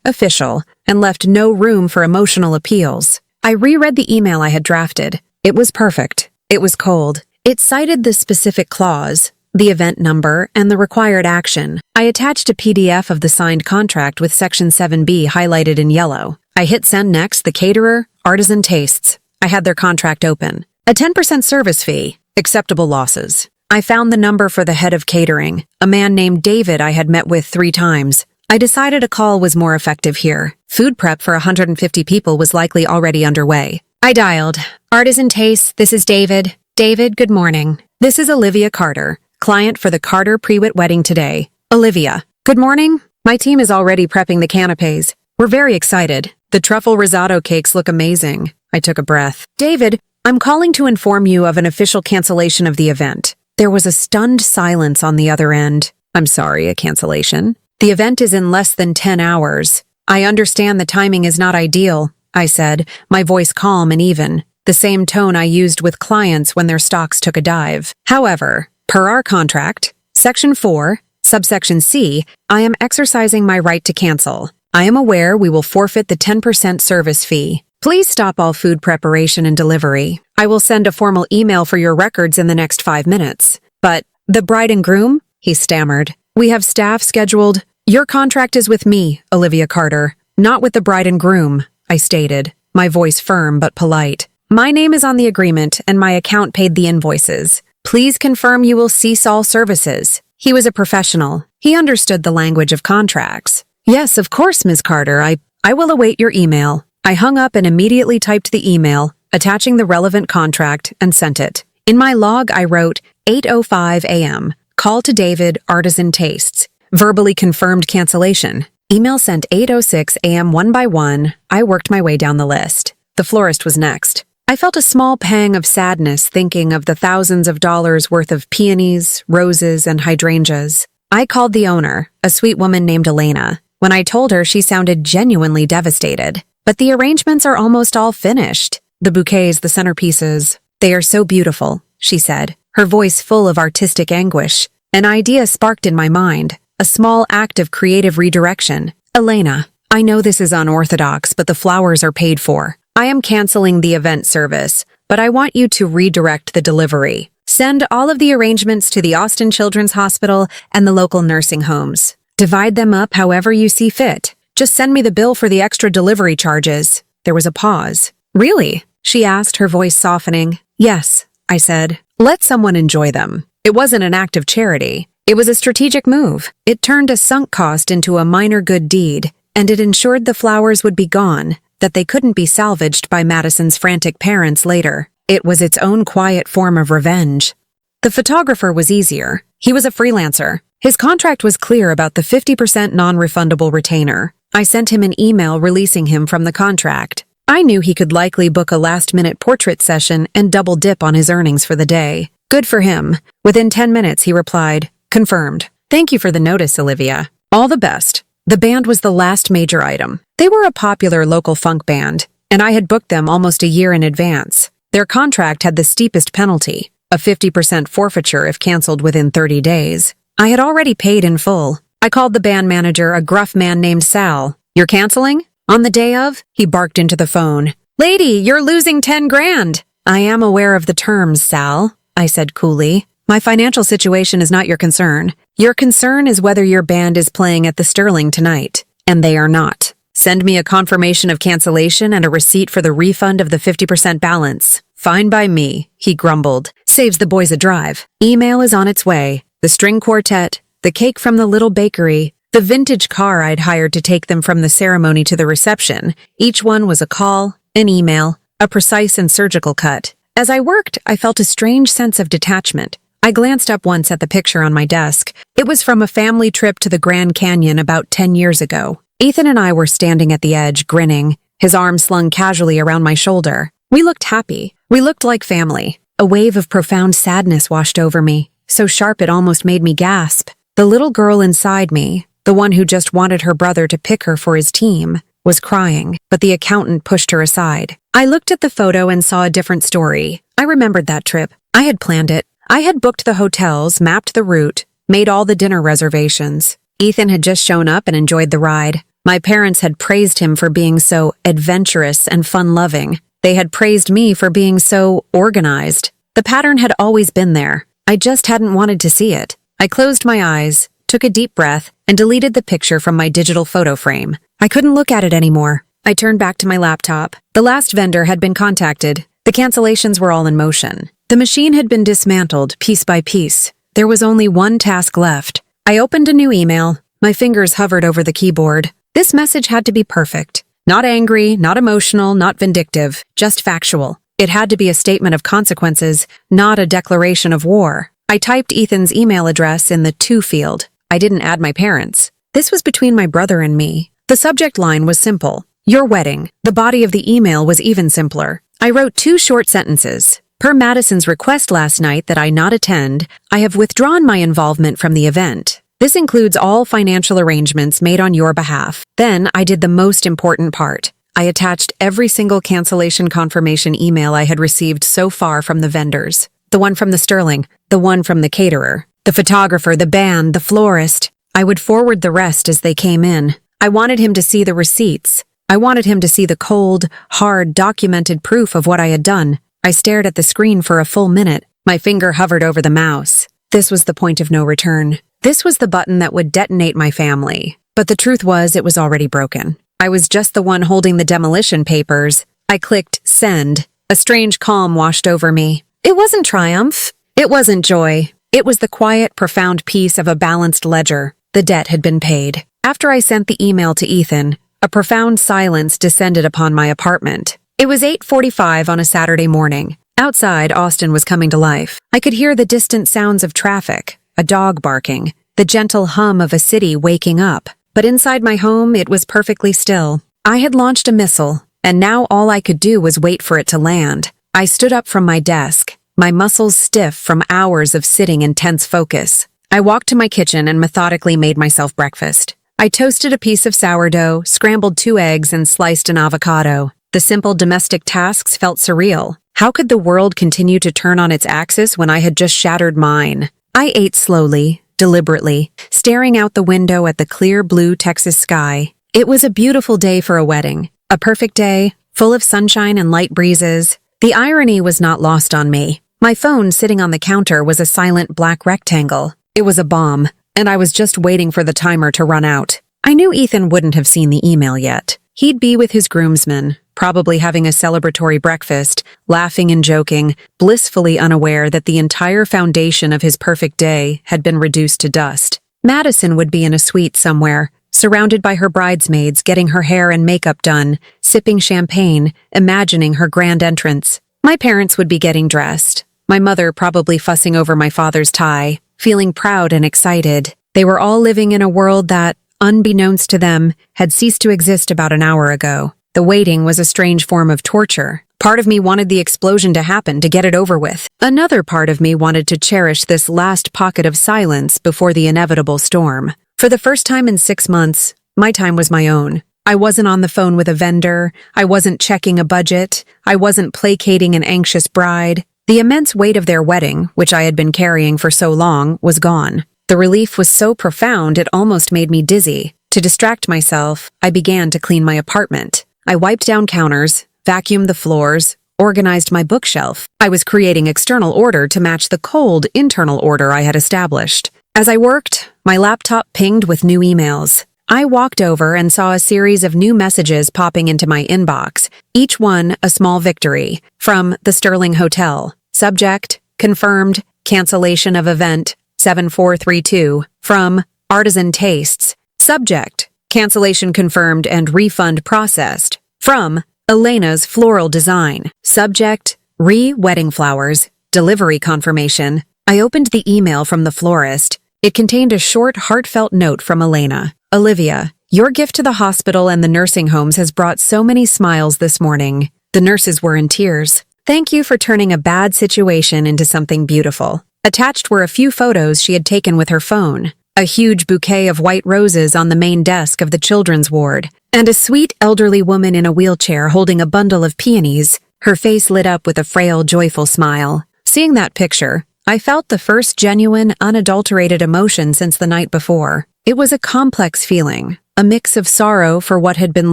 official, and left no room for emotional appeals. I reread the email I had drafted. It was perfect. It was cold. It cited the specific clause, the event number, and the required action. I attached a PDF of the signed contract with Section 7B highlighted in yellow. I hit send next, the caterer, Artisan Tastes. I had their contract open. A 10% service fee. Acceptable losses. I found the number for the head of catering, a man named David I had met with 3 times. I decided a call was more effective here. Food prep for 150 people was likely already underway. I dialed. Artisan Tastes, this is David. David, good morning. This is Olivia Carter, client for the Carter Prewitt wedding today. Olivia, good morning. My team is already prepping the canapes. We're very excited. The truffle risotto cakes look amazing. I took a breath. David, I'm calling to inform you of an official cancellation of the event. There was a stunned silence on the other end. I'm sorry, a cancellation. The event is in less than 10 hours. I understand the timing is not ideal, I said, my voice calm and even, the same tone I used with clients when their stocks took a dive. However, per our contract, Section 4, Subsection C, I am exercising my right to cancel. I am aware we will forfeit the 10% service fee. Please stop all food preparation and delivery. I will send a formal email for your records in the next 5 minutes. But, the bride and groom? He stammered. We have staff scheduled. Your contract is with me, Olivia Carter, not with the bride and groom, I stated, my voice firm but polite. My name is on the agreement and my account paid the invoices. Please confirm you will cease all services. He was a professional. He understood the language of contracts. Yes, of course, Ms. Carter. I will await your email. I hung up and immediately typed the email, attaching the relevant contract, and sent it. In my log, I wrote, 8:05 a.m. Call to David, Artisan Tastes. Verbally confirmed cancellation. Email sent 8:06 a.m. one by one. I worked my way down the list. The florist was next. I felt a small pang of sadness thinking of the thousands of dollars worth of peonies, roses, and hydrangeas. I called the owner, a sweet woman named Elena. When I told her, she sounded genuinely devastated. But the arrangements are almost all finished. The bouquets, the centerpieces, they are so beautiful, she said, her voice full of artistic anguish. An idea sparked in my mind, a small act of creative redirection. Elena, I know this is unorthodox, but the flowers are paid for. I am canceling the event service, but I want you to redirect the delivery. Send all of the arrangements to the Austin Children's Hospital and the local nursing homes. Divide them up however you see fit. Just send me the bill for the extra delivery charges. There was a pause. Really? She asked, her voice softening. Yes, I said. Let someone enjoy them. It wasn't an act of charity. It was a strategic move. It turned a sunk cost into a minor good deed, and it ensured the flowers would be gone, that they couldn't be salvaged by Madison's frantic parents later. It was its own quiet form of revenge. The photographer was easier. He was a freelancer. His contract was clear about the 50% non-refundable retainer. I sent him an email releasing him from the contract. I knew he could likely book a last-minute portrait session and double dip on his earnings for the day. Good for him. Within 10 minutes, he replied, confirmed. Thank you for the notice, Olivia. All the best. The band was the last major item. They were a popular local funk band, and I had booked them almost a year in advance. Their contract had the steepest penalty, a 50% forfeiture if canceled within 30 days. I had already paid in full. I called the band manager, a gruff man named Sal. You're canceling? On the day of? He barked into the phone. Lady, you're losing 10 grand. I am aware of the terms, Sal, I said coolly. My financial situation is not your concern. Your concern is whether your band is playing at the Sterling tonight. And they are not. Send me a confirmation of cancellation and a receipt for the refund of the 50% balance. Fine by me, he grumbled. Saves the boys a drive. Email is on its way. The string quartet, the cake from the little bakery, the vintage car I'd hired to take them from the ceremony to the reception. Each one was a call, an email, a precise and surgical cut. As I worked, I felt a strange sense of detachment. I glanced up once at the picture on my desk. It was from a family trip to the Grand Canyon about 10 years ago. Ethan and I were standing at the edge, grinning, his arm slung casually around my shoulder. We looked happy. We looked like family. A wave of profound sadness washed over me, so sharp it almost made me gasp. The little girl inside me, the one who just wanted her brother to pick her for his team, was crying, but the accountant pushed her aside. I looked at the photo and saw a different story. I remembered that trip. I had planned it. I had booked the hotels, mapped the route, made all the dinner reservations. Ethan had just shown up and enjoyed the ride. My parents had praised him for being so adventurous and fun-loving. They had praised me for being so organized. The pattern had always been there. I just hadn't wanted to see it. I closed my eyes, took a deep breath, and deleted the picture from my digital photo frame. I couldn't look at it anymore. I turned back to my laptop. The last vendor had been contacted. The cancellations were all in motion. The machine had been dismantled piece by piece. There was only one task left. I opened a new email. My fingers hovered over the keyboard. This message had to be perfect. Not angry, not emotional, not vindictive, just factual. It had to be a statement of consequences, not a declaration of war. I typed Ethan's email address in the to field. I didn't add my parents. This was between my brother and me. The subject line was simple. Your wedding. The body of the email was even simpler. I wrote 2 short sentences. Per Madison's request last night that I not attend, I have withdrawn my involvement from the event. This includes all financial arrangements made on your behalf. Then I did the most important part. I attached every single cancellation confirmation email I had received so far from the vendors. The one from the Sterling, the one from the caterer, the photographer, the band, the florist. I would forward the rest as they came in. I wanted him to see the receipts. I wanted him to see the cold, hard, documented proof of what I had done. I stared at the screen for a full minute. My finger hovered over the mouse. This was the point of no return. This was the button that would detonate my family. But the truth was, it was already broken. I was just the one holding the demolition papers. I clicked send. A strange calm washed over me. It wasn't triumph. It wasn't joy. It was the quiet, profound peace of a balanced ledger. The debt had been paid. After I sent the email to Ethan, a profound silence descended upon my apartment. It was 8:45 on a Saturday morning. Outside, Austin was coming to life. I could hear the distant sounds of traffic, a dog barking, the gentle hum of a city waking up. But inside my home, it was perfectly still. I had launched a missile, and now all I could do was wait for it to land. I stood up from my desk, my muscles stiff from hours of sitting in tense focus. I walked to my kitchen and methodically made myself breakfast. I toasted a piece of sourdough, scrambled 2 eggs, and sliced an avocado. The simple domestic tasks felt surreal. How could the world continue to turn on its axis when I had just shattered mine? I ate slowly, deliberately, staring out the window at the clear blue Texas sky. It was a beautiful day for a wedding. A perfect day, full of sunshine and light breezes. The irony was not lost on me. My phone sitting on the counter was a silent black rectangle. It was a bomb, and I was just waiting for the timer to run out. I knew Ethan wouldn't have seen the email yet. He'd be with his groomsmen, probably having a celebratory breakfast, laughing and joking, blissfully unaware that the entire foundation of his perfect day had been reduced to dust. Madison would be in a suite somewhere, surrounded by her bridesmaids, getting her hair and makeup done, sipping champagne, imagining her grand entrance. My parents would be getting dressed, my mother probably fussing over my father's tie, feeling proud and excited. They were all living in a world that, unbeknownst to them, had ceased to exist about an hour ago. The waiting was a strange form of torture. Part of me wanted the explosion to happen, to get it over with. Another part of me wanted to cherish this last pocket of silence before the inevitable storm. For the first time in 6 months, my time was my own. I wasn't on the phone with a vendor. I wasn't checking a budget. I wasn't placating an anxious bride. The immense weight of their wedding, which I had been carrying for so long, was gone. The relief was so profound it almost made me dizzy. To distract myself, I began to clean my apartment. I wiped down counters, vacuumed the floors, organized my bookshelf. I was creating external order to match the cold internal order I had established. As I worked, my laptop pinged with new emails. I walked over and saw a series of new messages popping into my inbox, each one a small victory. From the Sterling Hotel. Subject, confirmed, cancellation of event, 7432. From Artisan Tastes. Subject, cancellation confirmed and refund processed. From Elena's Floral Design. Subject, wedding flowers. Delivery confirmation. I opened the email from the florist. It contained a short, heartfelt note from Elena. Olivia, your gift to the hospital and the nursing homes has brought so many smiles this morning. The nurses were in tears. Thank you for turning a bad situation into something beautiful. Attached were a few photos she had taken with her phone. A huge bouquet of white roses on the main desk of the children's ward, and a sweet elderly woman in a wheelchair holding a bundle of peonies, her face lit up with a frail, joyful smile. Seeing that picture, I felt the first genuine, unadulterated emotion since the night before. It was a complex feeling, a mix of sorrow for what had been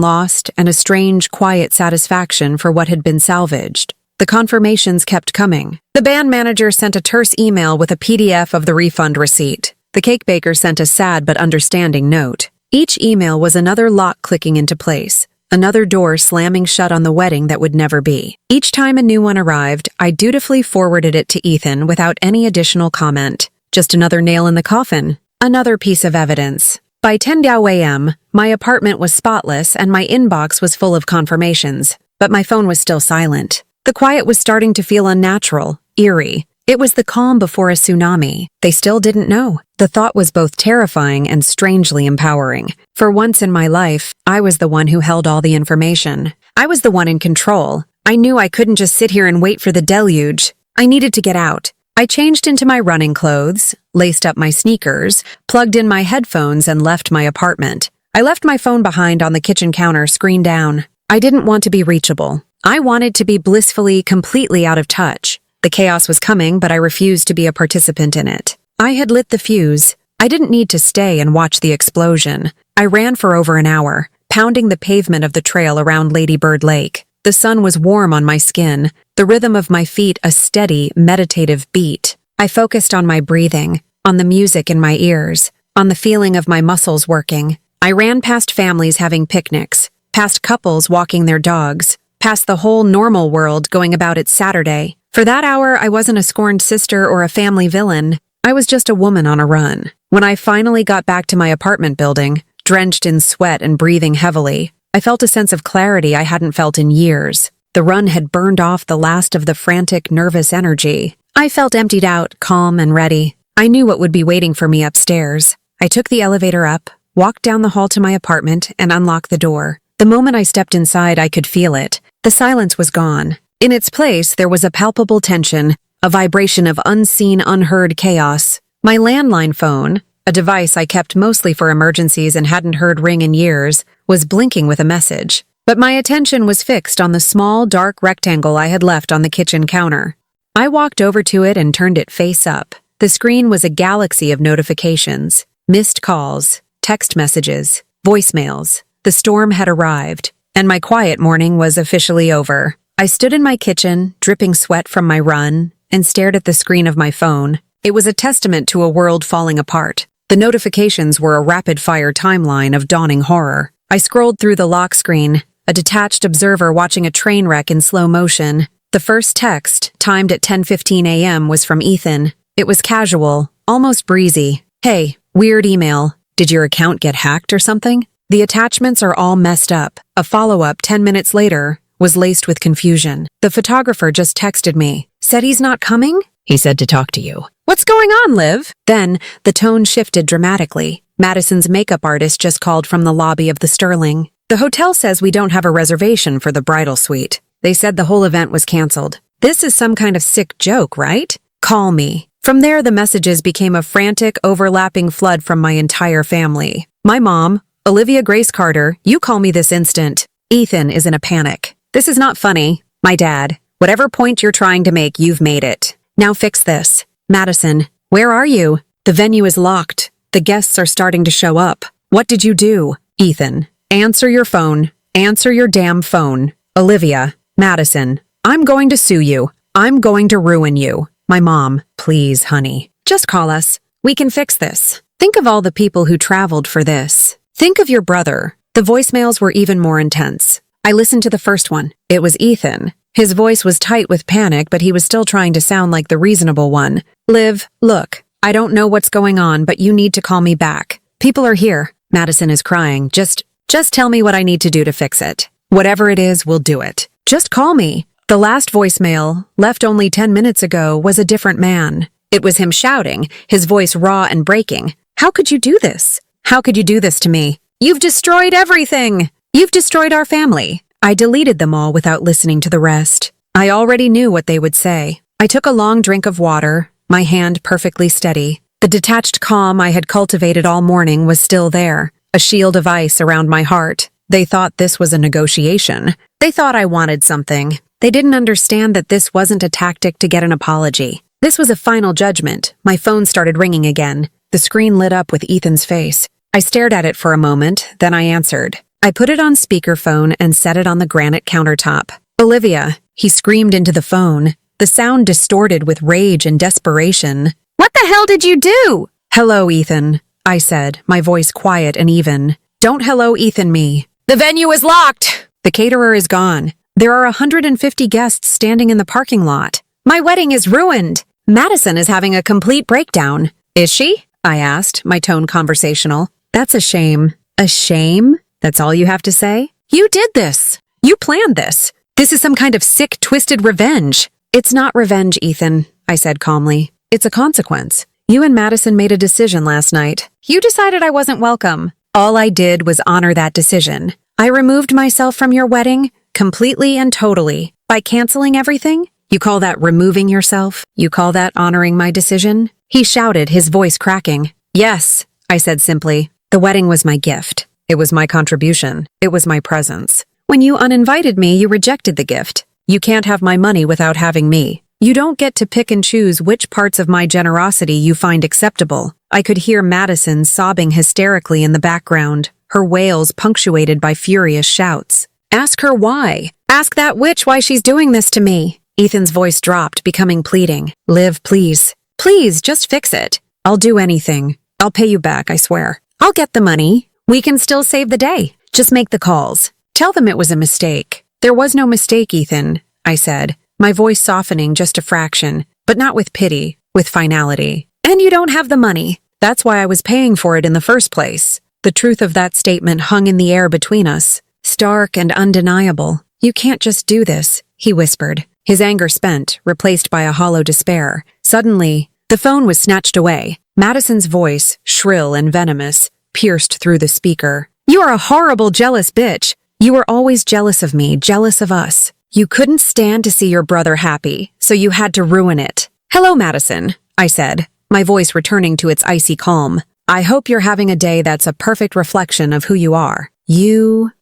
lost and a strange, quiet satisfaction for what had been salvaged. The confirmations kept coming. The band manager sent a terse email with a PDF of the refund receipt. The cake baker sent a sad but understanding note. Each email was another lock clicking into place, another door slamming shut on the wedding that would never be. Each time a new one arrived, I dutifully forwarded it to Ethan without any additional comment. Just another nail in the coffin, another piece of evidence. By 10 a.m., my apartment was spotless and my inbox was full of confirmations, but my phone was still silent. The quiet was starting to feel unnatural, eerie. It was the calm before a tsunami. They still didn't know. The thought was both terrifying and strangely empowering. For once in my life, I was the one who held all the information. I was the one in control. I knew I couldn't just sit here and wait for the deluge. I needed to get out. I changed into my running clothes, laced up my sneakers, plugged in my headphones, and left my apartment. I left my phone behind on the kitchen counter, screen down. I didn't want to be reachable. I wanted to be blissfully, completely out of touch. The chaos was coming, but I refused to be a participant in it. I had lit the fuse. I didn't need to stay and watch the explosion. I ran for over an hour, pounding the pavement of the trail around Lady Bird Lake. The sun was warm on my skin, the rhythm of my feet a steady, meditative beat. I focused on my breathing, on the music in my ears, on the feeling of my muscles working. I ran past families having picnics, past couples walking their dogs, past the whole normal world going about its Saturday. For that hour, I wasn't a scorned sister or a family villain. I was just a woman on a run. When I finally got back to my apartment building, drenched in sweat and breathing heavily, I felt a sense of clarity I hadn't felt in years. The run had burned off the last of the frantic, nervous energy. I felt emptied out, calm and ready. I knew what would be waiting for me upstairs. I took the elevator up, walked down the hall to my apartment, and unlocked the door. The moment I stepped inside, I could feel it. The silence was gone. In its place, there was a palpable tension, a vibration of unseen, unheard chaos. My landline phone, a device I kept mostly for emergencies and hadn't heard ring in years, was blinking with a message. But my attention was fixed on the small, dark rectangle I had left on the kitchen counter. I walked over to it and turned it face up. The screen was a galaxy of notifications, missed calls, text messages, voicemails. The storm had arrived, and my quiet morning was officially over. I stood in my kitchen, dripping sweat from my run, and stared at the screen of my phone. It was a testament to a world falling apart. The notifications were a rapid-fire timeline of dawning horror. I scrolled through the lock screen, a detached observer watching a train wreck in slow motion. The first text, timed at 10:15 a.m., was from Ethan. It was casual, almost breezy. "Hey, weird email. Did your account get hacked or something? The attachments are all messed up." A follow-up 10 minutes later was laced with confusion. "The photographer just texted me. Said he's not coming? He said to talk to you. What's going on, Liv?" Then, the tone shifted dramatically. "Madison's makeup artist just called from the lobby of the Sterling. The hotel says we don't have a reservation for the bridal suite. They said the whole event was canceled. This is some kind of sick joke, right? Call me." From there, the messages became a frantic, overlapping flood from my entire family. My mom, "Olivia Grace Carter, you call me this instant. Ethan is in a panic. This is not funny." My dad, "Whatever point you're trying to make, you've made it. Now fix this." Madison, "Where are you? The venue is locked. The guests are starting to show up. What did you do?" Ethan, "Answer your phone. Answer your damn phone." Olivia, "Madison, I'm going to sue you. I'm going to ruin you." My mom, "Please, honey, just call us. We can fix this. Think of all the people who traveled for this. Think of your brother." The voicemails were even more intense. I listened to the first one. It was Ethan. His voice was tight with panic, but he was still trying to sound like the reasonable one. "Liv, look, I don't know what's going on, but you need to call me back. People are here. Madison is crying. Just tell me what I need to do to fix it. Whatever it is, we'll do it. Just call me." The last voicemail, left only 10 minutes ago, was a different man. It was him shouting, his voice raw and breaking. "How could you do this? How could you do this to me? You've destroyed everything! You've destroyed our family." I deleted them all without listening to the rest. I already knew what they would say. I took a long drink of water, my hand perfectly steady. The detached calm I had cultivated all morning was still there, a shield of ice around my heart. They thought this was a negotiation. They thought I wanted something. They didn't understand that this wasn't a tactic to get an apology. This was a final judgment. My phone started ringing again. The screen lit up with Ethan's face. I stared at it for a moment, then I answered. I put it on speakerphone and set it on the granite countertop. "Olivia," he screamed into the phone, the sound distorted with rage and desperation. "What the hell did you do?" "Hello, Ethan," I said, my voice quiet and even. "Don't hello Ethan me. The venue is locked. The caterer is gone. There are 150 guests standing in the parking lot. My wedding is ruined. Madison is having a complete breakdown." "Is she?" I asked, my tone conversational. "That's a shame." "A shame? That's all you have to say? You did this. You planned this. This is some kind of sick, twisted revenge." "It's not revenge, Ethan," I said calmly. It's a consequence. You and Madison made a decision last night. You decided I wasn't welcome. All I did was honor that decision. I removed myself from your wedding, completely and totally, by canceling everything. You call that removing yourself? You call that honoring my decision? He shouted, his voice cracking. Yes, I said simply. The wedding was my gift. It was my contribution. It was my presence. When you uninvited me, you rejected the gift. You can't have my money without having me. You don't get to pick and choose which parts of my generosity you find acceptable. I could hear Madison sobbing hysterically in the background, her wails punctuated by furious shouts. Ask her why. Ask that witch why she's doing this to me. Ethan's voice dropped, becoming pleading. Liv, please. Please, just fix it. I'll do anything. I'll pay you back, I swear. I'll get the money. We can still save the day. Just make the calls. Tell them it was a mistake. There was no mistake, Ethan, I said, my voice softening just a fraction, but not with pity, with finality. And you don't have the money. That's why I was paying for it in the first place. The truth of that statement hung in the air between us, stark and undeniable. You can't just do this, he whispered, his anger spent, replaced by a hollow despair. Suddenly, the phone was snatched away. Madison's voice, shrill and venomous, pierced through the speaker. You are a horrible, jealous bitch. You were always jealous of me, jealous of us. You couldn't stand to see your brother happy, so you had to ruin it. Hello, Madison, I said, my voice returning to its icy calm. I hope you're having a day that's a perfect reflection of who you are. You,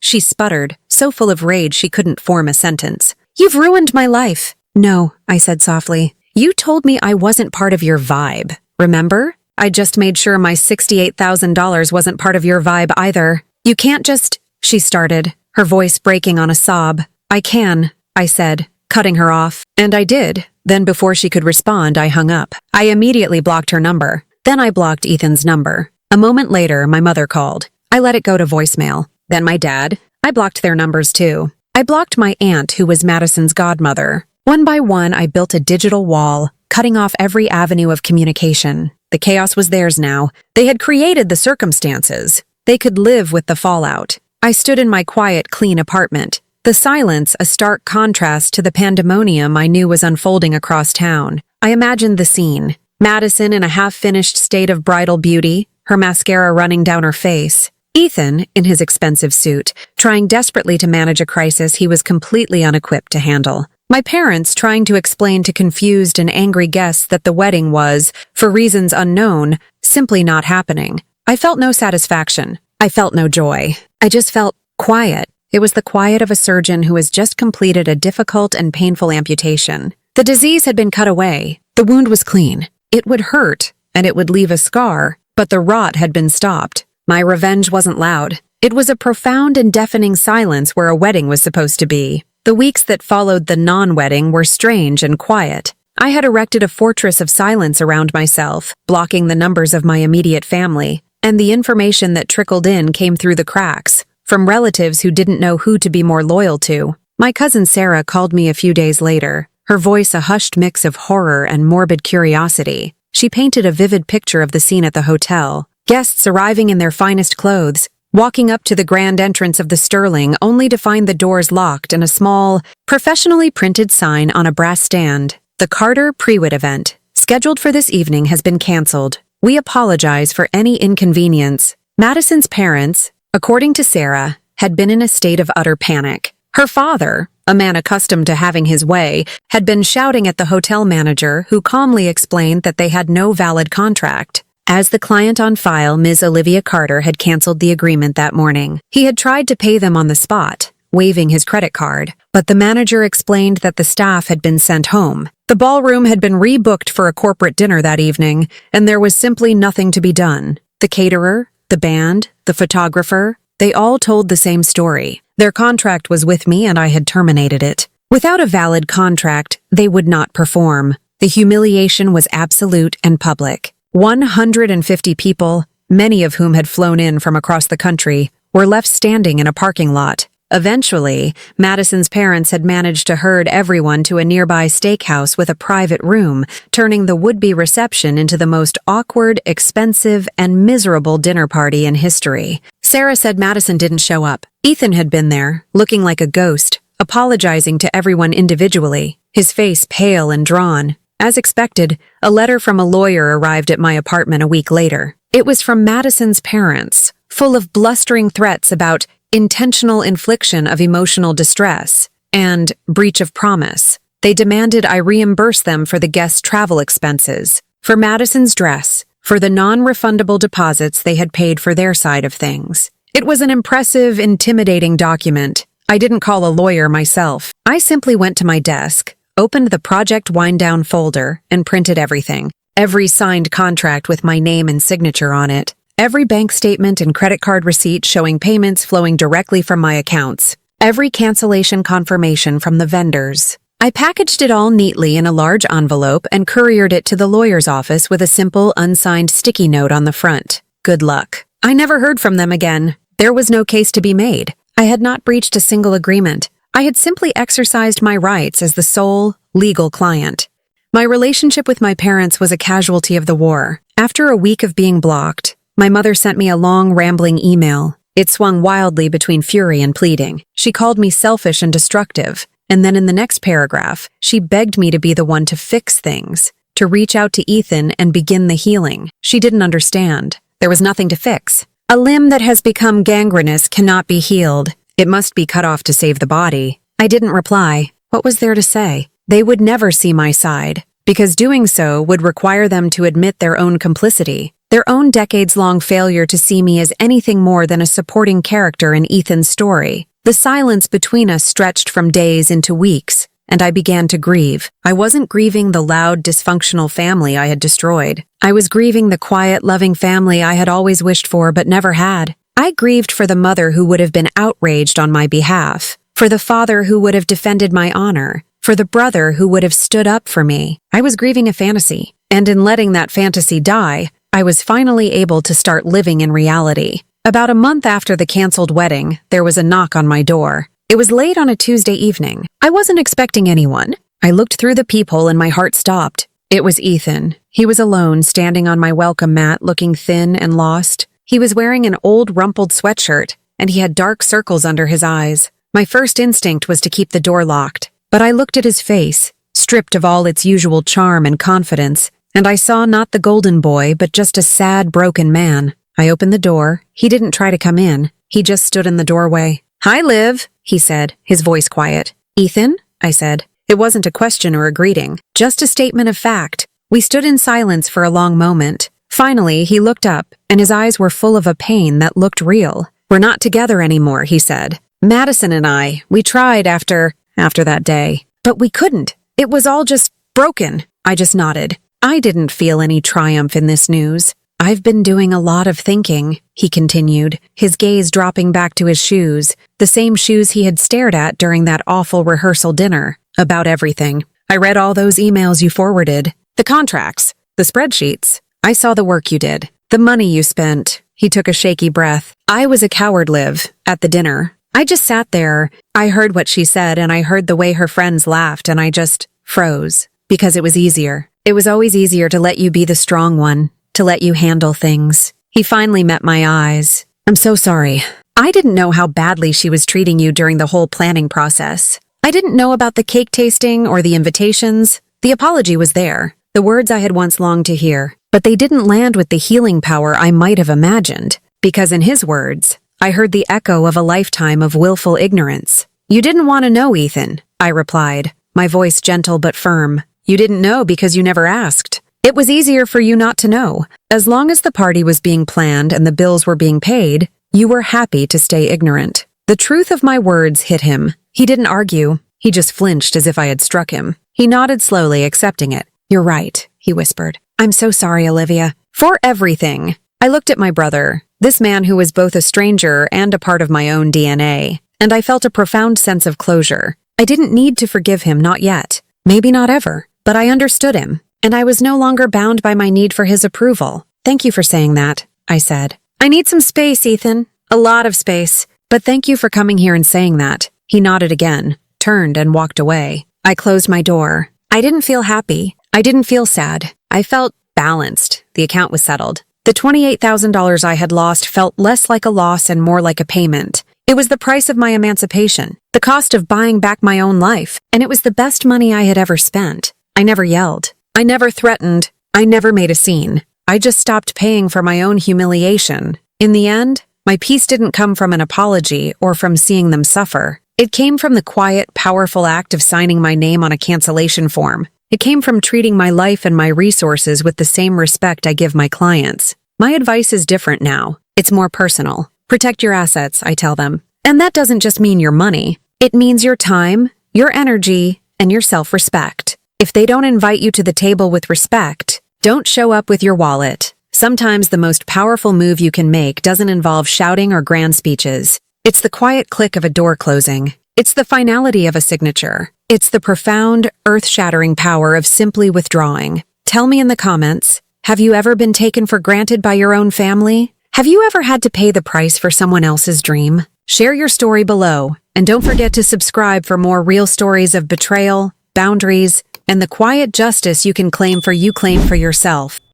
she sputtered, so full of rage she couldn't form a sentence. You've ruined my life. No, I said softly. You told me I wasn't part of your vibe, remember? I just made sure my $68,000 wasn't part of your vibe either. You can't just... She started, her voice breaking on a sob. I can, I said, cutting her off. And I did. Then before she could respond, I hung up. I immediately blocked her number. Then I blocked Ethan's number. A moment later, my mother called. I let it go to voicemail. Then my dad. I blocked their numbers too. I blocked my aunt, who was Madison's godmother. One by one, I built a digital wall, cutting off every avenue of communication. The chaos was theirs now. They had created the circumstances. They could live with the fallout. I stood in my quiet, clean apartment. The silence, a stark contrast to the pandemonium I knew was unfolding across town. I imagined the scene. Madison in a half-finished state of bridal beauty, her mascara running down her face. Ethan, in his expensive suit, trying desperately to manage a crisis he was completely unequipped to handle. My parents trying to explain to confused and angry guests that the wedding was, for reasons unknown, simply not happening. I felt no satisfaction. I felt no joy. I just felt quiet. It was the quiet of a surgeon who has just completed a difficult and painful amputation. The disease had been cut away. The wound was clean. It would hurt, and it would leave a scar, but the rot had been stopped. My revenge wasn't loud. It was a profound and deafening silence where a wedding was supposed to be. The weeks that followed the non-wedding were strange and quiet. I had erected a fortress of silence around myself, blocking the numbers of my immediate family, and the information that trickled in came through the cracks, from relatives who didn't know who to be more loyal to. My cousin Sarah called me a few days later, her voice a hushed mix of horror and morbid curiosity. She painted a vivid picture of the scene at the hotel, guests arriving in their finest clothes, walking up to the grand entrance of the Sterling only to find the doors locked and a small, professionally printed sign on a brass stand. The Carter Prewitt event, scheduled for this evening, has been canceled. We apologize for any inconvenience. Madison's parents, according to Sarah, had been in a state of utter panic. Her father, a man accustomed to having his way, had been shouting at the hotel manager, who calmly explained that they had no valid contract. As the client on file, Ms. Olivia Carter, had canceled the agreement that morning. He had tried to pay them on the spot, waving his credit card, but the manager explained that the staff had been sent home. The ballroom had been rebooked for a corporate dinner that evening, and there was simply nothing to be done. The caterer, the band, the photographer, they all told the same story. Their contract was with me and I had terminated it. Without a valid contract, they would not perform. The humiliation was absolute and public. 150 people, many of whom had flown in from across the country, were left standing in a parking lot. Eventually, Madison's parents had managed to herd everyone to a nearby steakhouse with a private room, turning the would-be reception into the most awkward, expensive, and miserable dinner party in history. Sarah said Madison didn't show up. Ethan had been there, looking like a ghost, apologizing to everyone individually, his face pale and drawn. As expected, a letter from a lawyer arrived at my apartment a week later. It was from Madison's parents, full of blustering threats about intentional infliction of emotional distress and breach of promise. They demanded I reimburse them for the guest's travel expenses, for Madison's dress, for the non-refundable deposits they had paid for their side of things. It was an impressive, intimidating document. I didn't call a lawyer myself. I simply went to my desk, opened the project wind-down folder, and printed everything. Every signed contract with my name and signature on it. Every bank statement and credit card receipt showing payments flowing directly from my accounts. Every cancellation confirmation from the vendors. I packaged it all neatly in a large envelope and couriered it to the lawyer's office with a simple, unsigned sticky note on the front. Good luck. I never heard from them again. There was no case to be made. I had not breached a single agreement. I had simply exercised my rights as the sole, legal client. My relationship with my parents was a casualty of the war. After a week of being blocked, my mother sent me a long, rambling email. It swung wildly between fury and pleading. She called me selfish and destructive, and then in the next paragraph, she begged me to be the one to fix things, to reach out to Ethan and begin the healing. She didn't understand. There was nothing to fix. A limb that has become gangrenous cannot be healed. It must be cut off to save the body. I didn't reply. What was there to say? They would never see my side, because doing so would require them to admit their own complicity, their own decades-long failure to see me as anything more than a supporting character in Ethan's story. The silence between us stretched from days into weeks, and I began to grieve. I wasn't grieving the loud, dysfunctional family I had destroyed. I was grieving the quiet, loving family I had always wished for but never had. I grieved for the mother who would have been outraged on my behalf, for the father who would have defended my honor, for the brother who would have stood up for me. I was grieving a fantasy, and in letting that fantasy die, I was finally able to start living in reality. About a month after the canceled wedding, there was a knock on my door. It was late on a Tuesday evening. I wasn't expecting anyone. I looked through the peephole and my heart stopped. It was Ethan. He was alone, standing on my welcome mat, looking thin and lost. He was wearing an old, rumpled sweatshirt, and he had dark circles under his eyes. My first instinct was to keep the door locked, but I looked at his face, stripped of all its usual charm and confidence, and I saw not the golden boy, but just a sad, broken man. I opened the door. He didn't try to come in. He just stood in the doorway. "Hi, Liv," he said, his voice quiet. "Ethan?" I said. It wasn't a question or a greeting, just a statement of fact. We stood in silence for a long moment. Finally, he looked up, and his eyes were full of a pain that looked real. "We're not together anymore," he said. "Madison and we tried after that day. But we couldn't. It was all just broken." I just nodded. I didn't feel any triumph in this news. "I've been doing a lot of thinking," he continued, his gaze dropping back to his shoes, the same shoes he had stared at during that awful rehearsal dinner, about everything. "I read all those emails you forwarded, the contracts, the spreadsheets. I saw the work you did, the money you spent." He took a shaky breath. "I was a coward, Liv, at the dinner. I just sat there. I heard what she said, and I heard the way her friends laughed, and I just froze, because it was easier. It was always easier to let you be the strong one, to let you handle things." He finally met my eyes. "I'm so sorry. I didn't know how badly she was treating you during the whole planning process. I didn't know about the cake tasting or the invitations. The apology was there, the words I had once longed to hear, but they didn't land with the healing power I might have imagined, because in his words, I heard the echo of a lifetime of willful ignorance. "You didn't want to know, Ethan," I replied, my voice gentle but firm. "You didn't know because you never asked. It was easier for you not to know. As long as the party was being planned and the bills were being paid, you were happy to stay ignorant." The truth of my words hit him. He didn't argue. He just flinched as if I had struck him. He nodded slowly, accepting it. "You're right," he whispered. "I'm so sorry, Olivia. For everything." I looked at my brother, this man who was both a stranger and a part of my own DNA, and I felt a profound sense of closure. I didn't need to forgive him, not yet. Maybe not ever. But I understood him, and I was no longer bound by my need for his approval. "Thank you for saying that," I said. "I need some space, Ethan. A lot of space. But thank you for coming here and saying that." He nodded again, turned and walked away. I closed my door. I didn't feel happy. I didn't feel sad. I felt balanced. The account was settled. The $28,000 I had lost felt less like a loss and more like a payment. It was the price of my emancipation, the cost of buying back my own life, and it was the best money I had ever spent. I never yelled. I never threatened. I never made a scene. I just stopped paying for my own humiliation. In the end, my peace didn't come from an apology or from seeing them suffer. It came from the quiet, powerful act of signing my name on a cancellation form. It came from treating my life and my resources with the same respect I give my clients. My advice is different now. It's more personal. Protect your assets, I tell them. And that doesn't just mean your money. It means your time, your energy, and your self-respect. If they don't invite you to the table with respect, don't show up with your wallet. Sometimes the most powerful move you can make doesn't involve shouting or grand speeches. It's the quiet click of a door closing. It's the finality of a signature. It's the profound, earth-shattering power of simply withdrawing. Tell me in the comments, have you ever been taken for granted by your own family? Have you ever had to pay the price for someone else's dream? Share your story below, and don't forget to subscribe for more real stories of betrayal, boundaries, and the quiet justice you can claim for yourself.